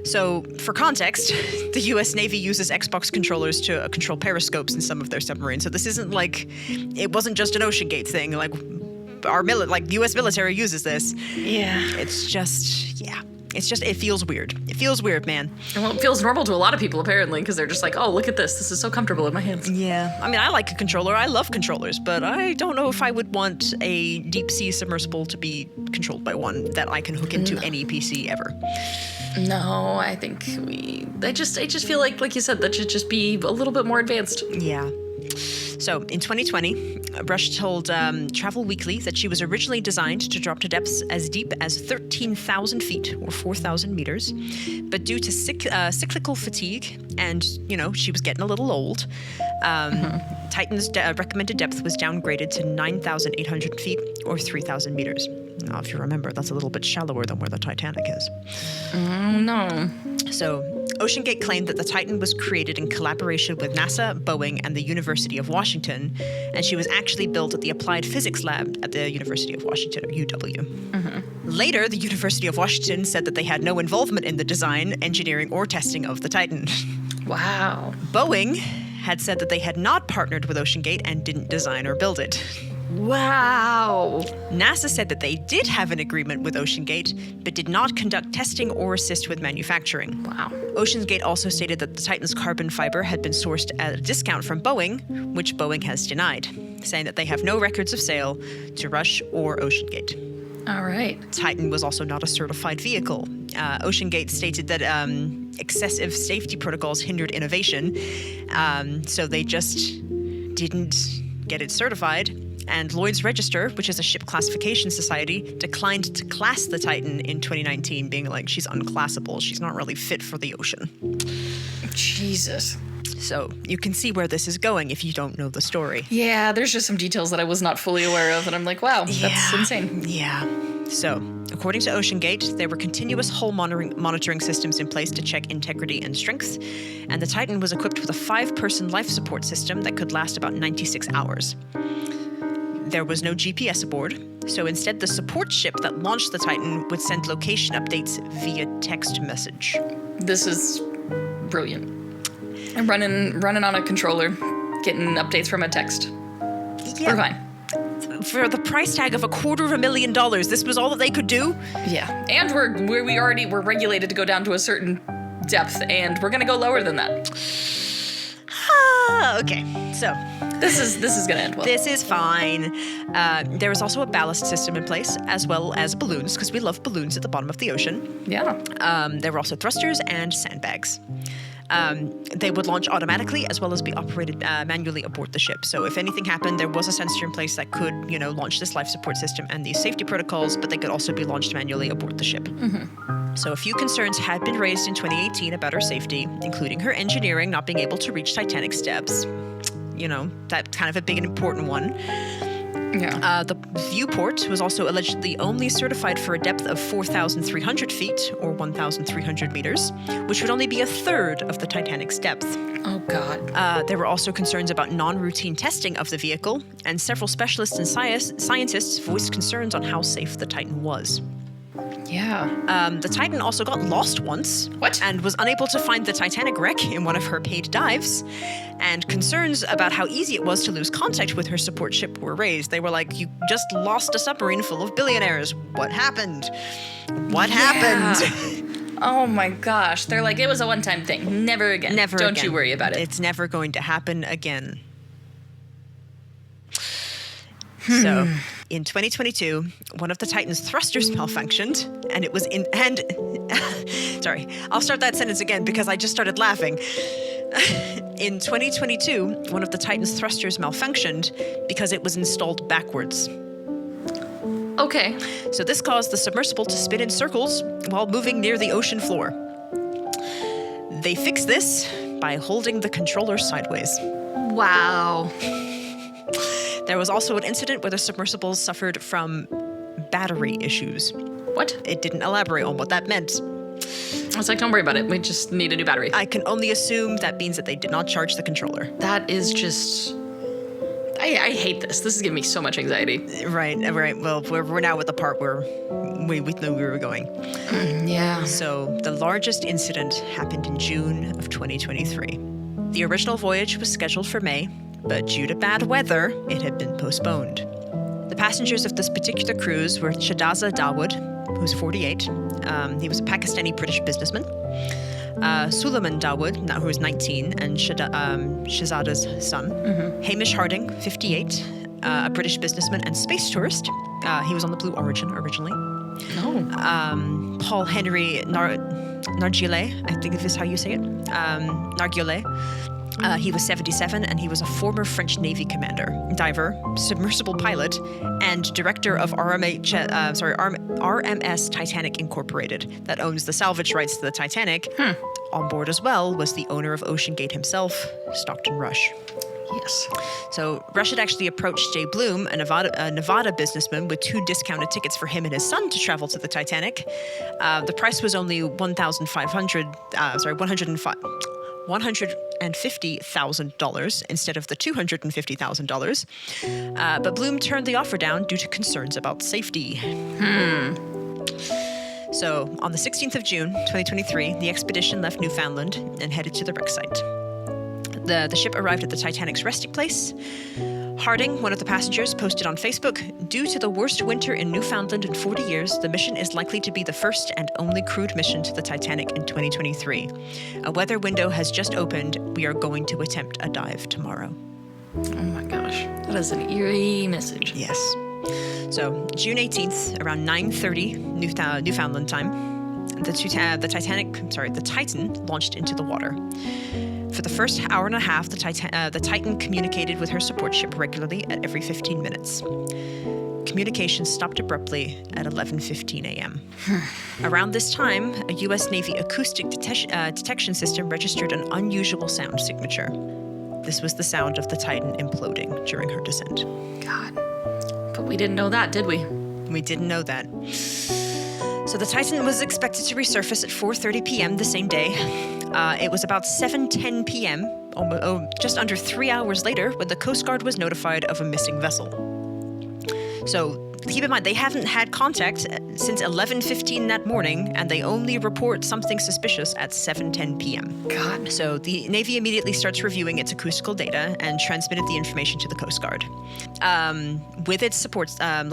So, for context, the U.S. Navy uses Xbox controllers to control periscopes in some of their submarines. So this isn't like, it wasn't just an Ocean Gate thing. Like, U.S. military uses this. Yeah. It's just, it feels weird. It feels weird, man. Well, it feels normal to a lot of people, apparently, because they're just like, oh, look at this. This is so comfortable in my hands. Yeah. I mean, I like a controller. I love controllers, but I don't know if I would want a deep-sea submersible to be controlled by one that I can hook into any PC ever. No, I think I just feel like you said, that should just be a little bit more advanced. Yeah. So, in 2020, Rush told Travel Weekly that she was originally designed to drop to depths as deep as 13,000 feet, or 4,000 meters. But due to cyclical fatigue and, she was getting a little old, Titan's recommended depth was downgraded to 9,800 feet, or 3,000 meters. Now, if you remember, that's a little bit shallower than where the Titanic is. Oh, no. So, Ocean Gate claimed that the Titan was created in collaboration with NASA, Boeing, and the University of Washington, and she was actually built at the Applied Physics Lab at the University of Washington, or UW. Mm-hmm. Later, the University of Washington said that they had no involvement in the design, engineering, or testing of the Titan. Wow. Boeing had said that they had not partnered with Ocean Gate and didn't design or build it. Wow. NASA said that they did have an agreement with Ocean Gate, but did not conduct testing or assist with manufacturing. Wow. Ocean Gate also stated that the Titan's carbon fiber had been sourced at a discount from Boeing, which Boeing has denied, saying that they have no records of sale to Rush or Ocean Gate. All right. Titan was also not a certified vehicle. Ocean Gate stated that excessive safety protocols hindered innovation, so they just didn't get it certified. And Lloyd's Register, which is a ship classification society, declined to class the Titan in 2019, being like, she's unclassable. She's not really fit for the ocean. Jesus. So you can see where this is going if you don't know the story. Yeah, there's just some details that I was not fully aware of, and I'm like, wow, that's insane. Yeah. So, according to Ocean Gate, there were continuous hull monitoring systems in place to check integrity and strength, and the Titan was equipped with a 5-person life support system that could last about 96 hours. There was no GPS aboard, so instead the support ship that launched the Titan would send location updates via text message. This is brilliant. I'm running on a controller, getting updates from a text. Yeah. We're fine. For the price tag of $250,000, this was all that they could do? Yeah. And we're regulated to go down to a certain depth, and we're gonna go lower than that. Okay, so this is gonna end well. This is fine. There was also a ballast system in place, as well as balloons, because we love balloons at the bottom of the ocean. Yeah. There were also thrusters and sandbags. They would launch automatically, as well as be operated manually aboard the ship. So if anything happened, there was a sensor in place that could, launch this life support system and these safety protocols, but they could also be launched manually aboard the ship. Mm-hmm. So a few concerns had been raised in 2018 about her safety, including her engineering not being able to reach Titanic's depths. That's kind of a big and important one. Yeah. The viewport was also allegedly only certified for a depth of 4,300 feet, or 1,300 meters, which would only be a third of the Titanic's depth. Oh, God. There were also concerns about non-routine testing of the vehicle, and several specialists and scientists voiced concerns on how safe the Titan was. Yeah. The Titan also got lost once. What? And was unable to find the Titanic wreck in one of her paid dives. And concerns about how easy it was to lose contact with her support ship were raised. They were like, you just lost a submarine full of billionaires. What happened? What happened? Oh my gosh. They're like, it was a one-time thing. Never again. Never Don't again. you worry about it. It's never going to happen again. So, in 2022, one of the Titan's thrusters malfunctioned, and it was sorry, I'll start that sentence again because I just started laughing. In 2022, one of the Titan's thrusters malfunctioned because it was installed backwards. Okay. So this caused the submersible to spin in circles while moving near the ocean floor. They fixed this by holding the controller sideways. Wow. There was also an incident where the submersible suffered from battery issues. What? It didn't elaborate on what that meant. I was like, don't worry about it. We just need a new battery. I can only assume that means that they did not charge the controller. That is just... I hate this. This is giving me so much anxiety. Right. Well, we're now at the part where we knew we were going. Yeah. So the largest incident happened in June of 2023. The original voyage was scheduled for May, but due to bad weather, it had been postponed. The passengers of this particular cruise were Shahzaza Dawood, who was 48. He was a Pakistani-British businessman. Suleiman Dawood, who was 19, and Shahzada's son. Mm-hmm. Hamish Harding, 58, a British businessman and space tourist. He was on the Blue Origin originally. No. Paul Henry Nargile, I think is how you say it. Nargile. He was 77, and he was a former French Navy commander, diver, submersible pilot, and director of RMS Titanic Incorporated, that owns the salvage rights to the Titanic. On board as well was the owner of Ocean Gate himself, Stockton Rush. Yes. So Rush had actually approached Jay Bloom, a Nevada businessman, with 2 discounted tickets for him and his son to travel to the Titanic. The price was only $150,000 instead of the $250,000. But Bloom turned the offer down due to concerns about safety. So on the 16th of June, 2023, the expedition left Newfoundland and headed to the wreck site. The ship arrived at the Titanic's resting place. Harding, one of the passengers, posted on Facebook, "Due to the worst winter in Newfoundland in 40 years, the mission is likely to be the first and only crewed mission to the Titanic in 2023. A weather window has just opened. We are going to attempt a dive tomorrow." Oh my gosh. That is an eerie message. Yes. So, June 18th, around 9:30 Newfoundland time, the Titan launched into the water. For the first hour and a half, the Titan communicated with her support ship regularly at every 15 minutes. Communication stopped abruptly at 11:15 a.m. Around this time, a U.S. Navy acoustic detection system registered an unusual sound signature. This was the sound of the Titan imploding during her descent. God. But we didn't know that, did we? We didn't know that. So the Titan was expected to resurface at 4:30 p.m. the same day. It was about 7:10 p.m., just under 3 hours later, when the Coast Guard was notified of a missing vessel. So keep in mind, they haven't had contact since 11:15 that morning, and they only report something suspicious at 7:10 p.m. God. So the Navy immediately starts reviewing its acoustical data and transmitted the information to the Coast Guard. With its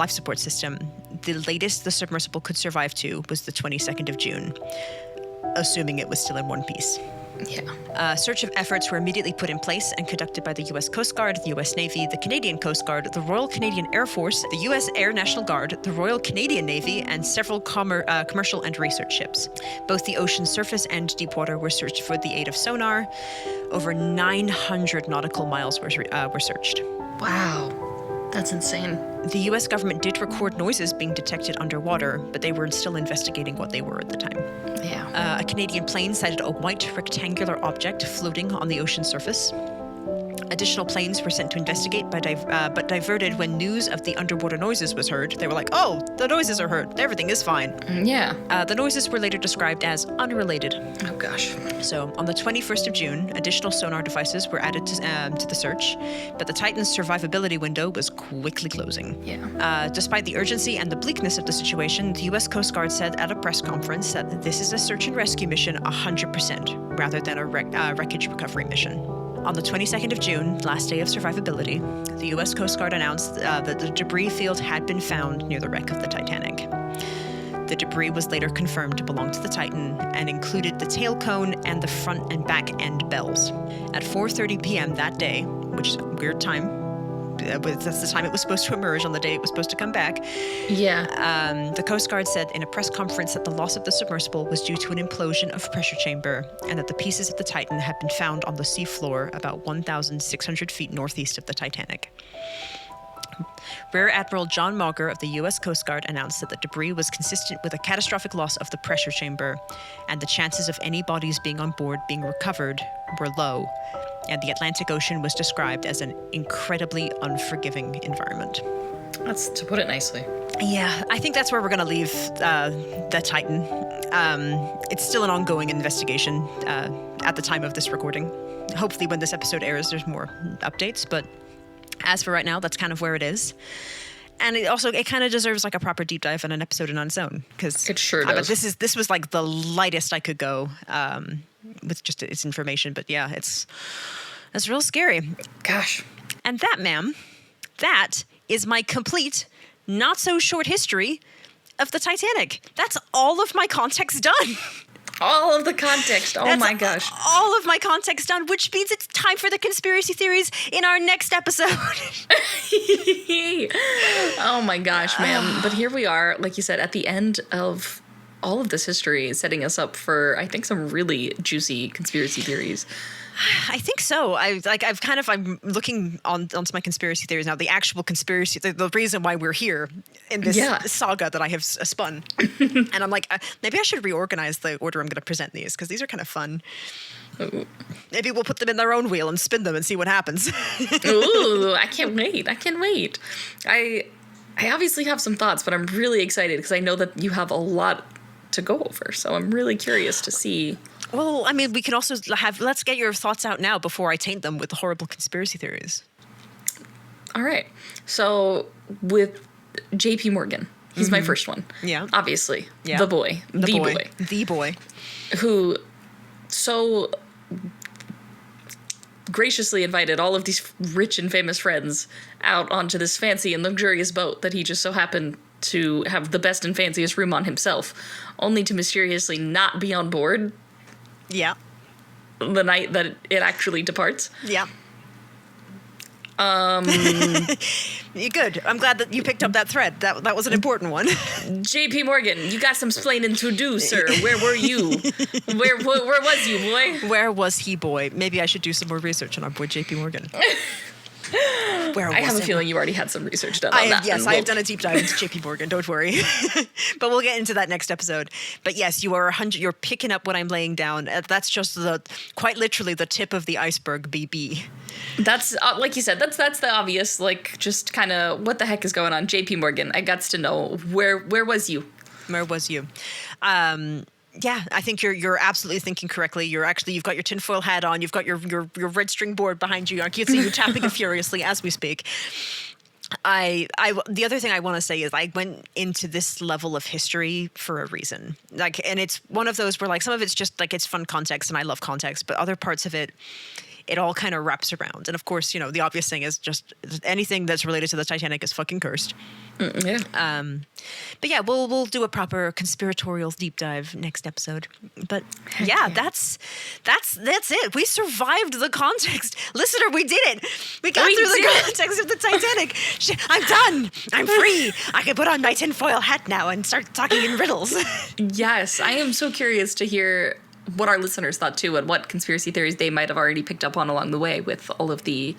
life support system, the latest the submersible could survive to was the 22nd of June, assuming it was still in one piece. Yeah. Search of efforts were immediately put in place and conducted by the U.S. Coast Guard, the U.S. Navy, the Canadian Coast Guard, the Royal Canadian Air Force, the U.S. Air National Guard, the Royal Canadian Navy, and several commercial and research ships. Both the ocean surface and deep water were searched for the aid of sonar. Over 900 nautical miles were searched. Wow. That's insane. The U.S. government did record noises being detected underwater, but they were still investigating what they were at the time. Yeah. A Canadian plane sighted a white rectangular object floating on the ocean surface. Additional planes were sent to investigate, but diverted when news of the underwater noises was heard. They were like, "Oh, the noises are heard. Everything is fine." Yeah. The noises were later described as unrelated. Oh gosh. So on the 21st of June, additional sonar devices were added to the search, but the Titan's survivability window was quickly closing. Yeah. Despite the urgency and the bleakness of the situation, the U.S. Coast Guard said at a press conference that this is a search and rescue mission 100%, rather than a wreckage recovery mission. On the 22nd of June, last day of survivability, the U.S. Coast Guard announced that the debris field had been found near the wreck of the Titanic. The debris was later confirmed to belong to the Titan and included the tail cone and the front and back end bells. At 4:30 p.m. that day, which is a weird time, that's the time it was supposed to emerge on the day it was supposed to come back. Yeah. The Coast Guard said in a press conference that the loss of the submersible was due to an implosion of pressure chamber and that the pieces of the Titan had been found on the seafloor about 1,600 feet northeast of the Titanic. Rear Admiral John Mauger of the U.S. Coast Guard announced that the debris was consistent with a catastrophic loss of the pressure chamber, and the chances of any bodies being on board being recovered were low, and the Atlantic Ocean was described as an incredibly unforgiving environment. That's to put it nicely. Yeah, I think that's where we're going to leave the Titan. It's still an ongoing investigation at the time of this recording. Hopefully when this episode airs, there's more updates, but as for right now, that's kind of where it is. And it kind of deserves like a proper deep dive and an episode on its own, because it sure does. This was like the lightest I could go with just its information. But yeah, it's real scary. Gosh. And that, ma'am, that is my complete, not so short history of the Titanic. That's all of my context done. All of the context. Oh my gosh. All of my context done, which means it's time for the conspiracy theories in our next episode. Oh my gosh, ma'am. But here we are, like you said, at the end of all of this history, setting us up for, I think, some really juicy conspiracy theories. I think so. I'm looking onto my conspiracy theories now. The actual conspiracy, the reason why we're here in this saga that I have spun. And I'm like, maybe I should reorganize the order I'm going to present these, because these are kind of fun. Ooh. Maybe we'll put them in their own wheel and spin them and see what happens. Ooh, I can't wait. I obviously have some thoughts, but I'm really excited because I know that you have a lot to go over. So I'm really curious to see. Well, I mean, we can also let's get your thoughts out now before I taint them with the horrible conspiracy theories. All right. So with JP Morgan, he's my first one. Yeah. Obviously. Yeah. The boy. The boy. Who so graciously invited all of these rich and famous friends out onto this fancy and luxurious boat that he just so happened to have the best and fanciest room on himself, only to mysteriously not be on board. Yeah. The night that it actually departs. Yeah. You're good. I'm glad that you picked up that thread. That was an important one. JP Morgan, you got some splaining to do, sir. Where were you? Where was you, boy? Where was he, boy? Maybe I should do some more research on our boy JP Morgan. I have a feeling you already had some research done on that. Yes, I have done a deep dive into JP Morgan. Don't worry. But we'll get into that next episode. But yes, you're picking up what I'm laying down. That's just quite literally the tip of the iceberg, BB. That's like you said. That's the obvious. Like, just kind of what the heck is going on, JP Morgan. I got to know where was you? Where was you? Yeah, I think you're absolutely thinking correctly. You've got your tinfoil hat on. You've got your red string board behind you. I can see you tapping it furiously as we speak. The other thing I want to say is I went into this level of history for a reason. And it's one of those where some of it's just it's fun context and I love context, but other parts of it all kind of wraps around. And of course, the obvious thing is just anything that's related to the Titanic is fucking cursed. Yeah. But yeah, we'll do a proper conspiratorial deep dive next episode. But yeah, that's it. We survived the context. Listener, we did it. We got through the context of the Titanic. I'm done. I'm free. I can put on my tinfoil hat now and start talking in riddles. Yes, I am so curious to hear what our listeners thought too, and what conspiracy theories they might have already picked up on along the way with all of the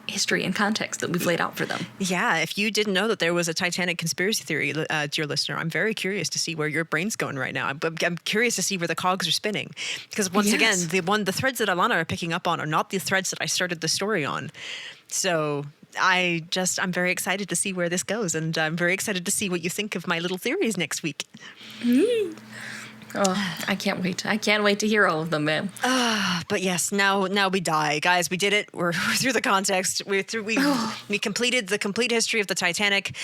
history and context that we've laid out for them. Yeah, if you didn't know that there was a Titanic conspiracy theory, dear listener, I'm very curious to see where your brain's going right now. I'm curious to see where the cogs are spinning. Because once again, the threads that Alana are picking up on are not the threads that I started the story on. So I'm very excited to see where this goes. And I'm very excited to see what you think of my little theories next week. Oh, I can't wait. I can't wait to hear all of them, man. But yes, now we die. Guys, we did it. We're through the context. We completed the complete history of the Titanic.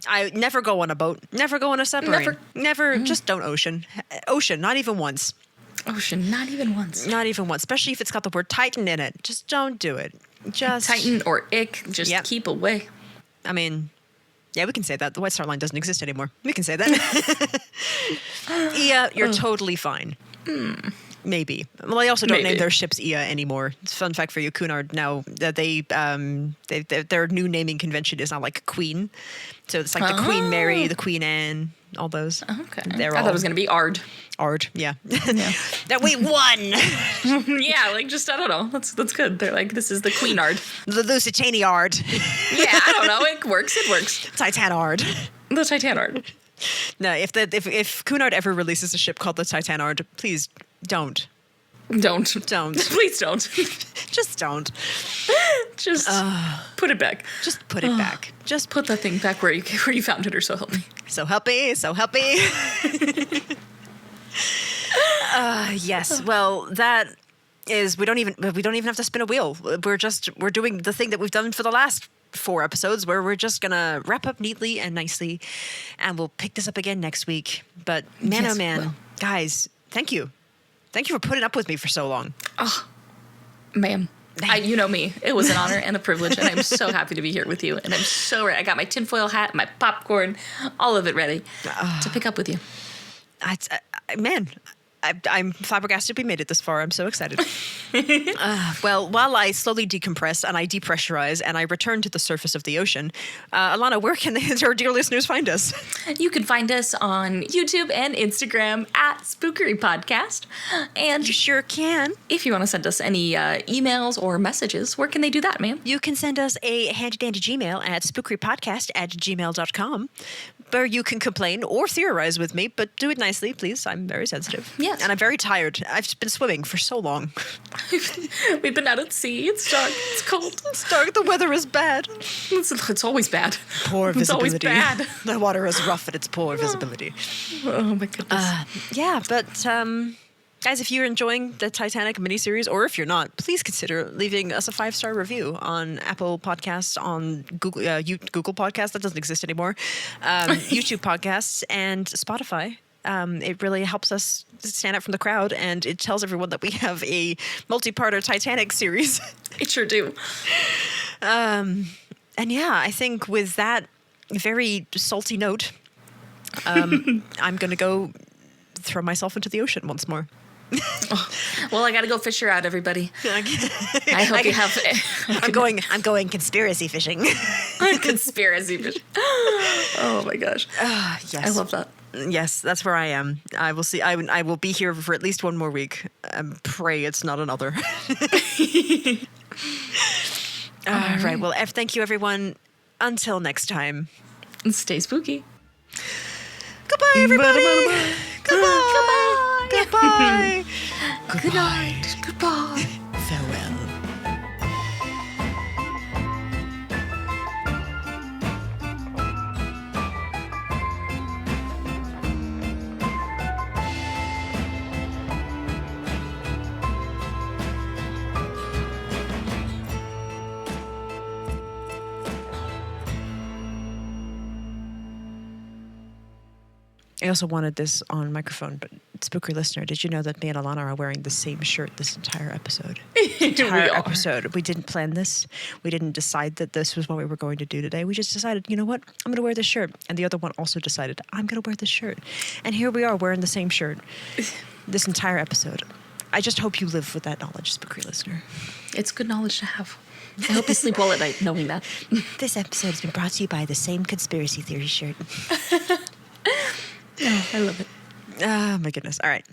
I never go on a boat. Never go on a submarine. Never. Just don't ocean. Ocean, not even once. Ocean, not even once. Not even once, especially if it's got the word Titan in it. Just don't do it. Just Titan or ick, just keep away. I mean, yeah, we can say that. The White Star Line doesn't exist anymore. We can say that. Yeah, you're totally fine. Maybe. Well, they also don't name their ships Ia anymore. It's a fun fact for you, Cunard. Now that their new naming convention is now like Queen. So it's like the Queen Mary, the Queen Anne, all those. Okay. I thought it was going to be Ard. Ard, yeah. That we won. Yeah, like just, I don't know. That's good. They're like, this is the Queen Ard. The Lusitania Ard. Yeah, I don't know. It works. Titanard. The Titanard. No, if Cunard ever releases a ship called the Titanard, please don't. Don't. Please don't. Just don't. Just put it back. Just put it back. Just put that thing back where you found it, or so help me. So help me. Yes. Well, that is, we don't even have to spin a wheel. We're doing the thing that we've done for the last 4 episodes, where we're just gonna wrap up neatly and nicely, and we'll pick this up again next week. But man, guys, thank you for putting up with me for so long. Oh, ma'am. You know me. It was an honor and a privilege, and I'm so happy to be here with you. And I'm so ready. I got my tinfoil hat, my popcorn, all of it ready to pick up with you. I'm flabbergasted we made it this far. I'm so excited. Well, while I slowly decompress and I depressurize and I return to the surface of the ocean, Alana, where can our dear listeners find us? You can find us on YouTube and Instagram at Spookery Podcast. And you sure can. If you want to send us any emails or messages, where can they do that, ma'am? You can send us a handy-dandy Gmail at spookerypodcast@gmail.com, where you can complain or theorize with me, but do it nicely, please. I'm very sensitive. Yes. And I'm very tired. I've been swimming for so long. We've been out at sea. It's dark. It's cold. It's dark. The weather is bad. It's always bad. Poor visibility. It's always bad. The water is rough and it's poor visibility. Oh, my goodness. But guys, if you're enjoying the Titanic miniseries, or if you're not, please consider leaving us a 5-star review on Apple Podcasts, on Google Podcasts, that doesn't exist anymore, YouTube Podcasts, and Spotify. It really helps us stand out from the crowd, and it tells everyone that we have a multi-parter Titanic series. It sure do. And yeah, I think with that very salty note, I'm going to go throw myself into the ocean once more. Well, I got to go fish her out, everybody. I hope you have. I'm going conspiracy fishing. Conspiracy fishing. Oh my gosh. Yes. I love that. Yes, that's where I am. I will see. I will be here for at least one more week. Pray it's not another. All right. Well, thank you, everyone. Until next time. Stay spooky. Goodbye, everybody. Goodbye. Goodbye. Good night. Goodbye. Farewell. I also wanted this on microphone, but Spookery listener, did you know that me and Alana are wearing the same shirt this entire episode? We didn't plan this. We didn't decide that this was what we were going to do today. We just decided, you know what? I'm going to wear this shirt. And the other one also decided, I'm going to wear this shirt. And here we are wearing the same shirt this entire episode. I just hope you live with that knowledge, Spookery listener. It's good knowledge to have. I hope you sleep well at night knowing that. This episode has been brought to you by the same conspiracy theory shirt. Oh, I love it. Oh, my goodness. All right.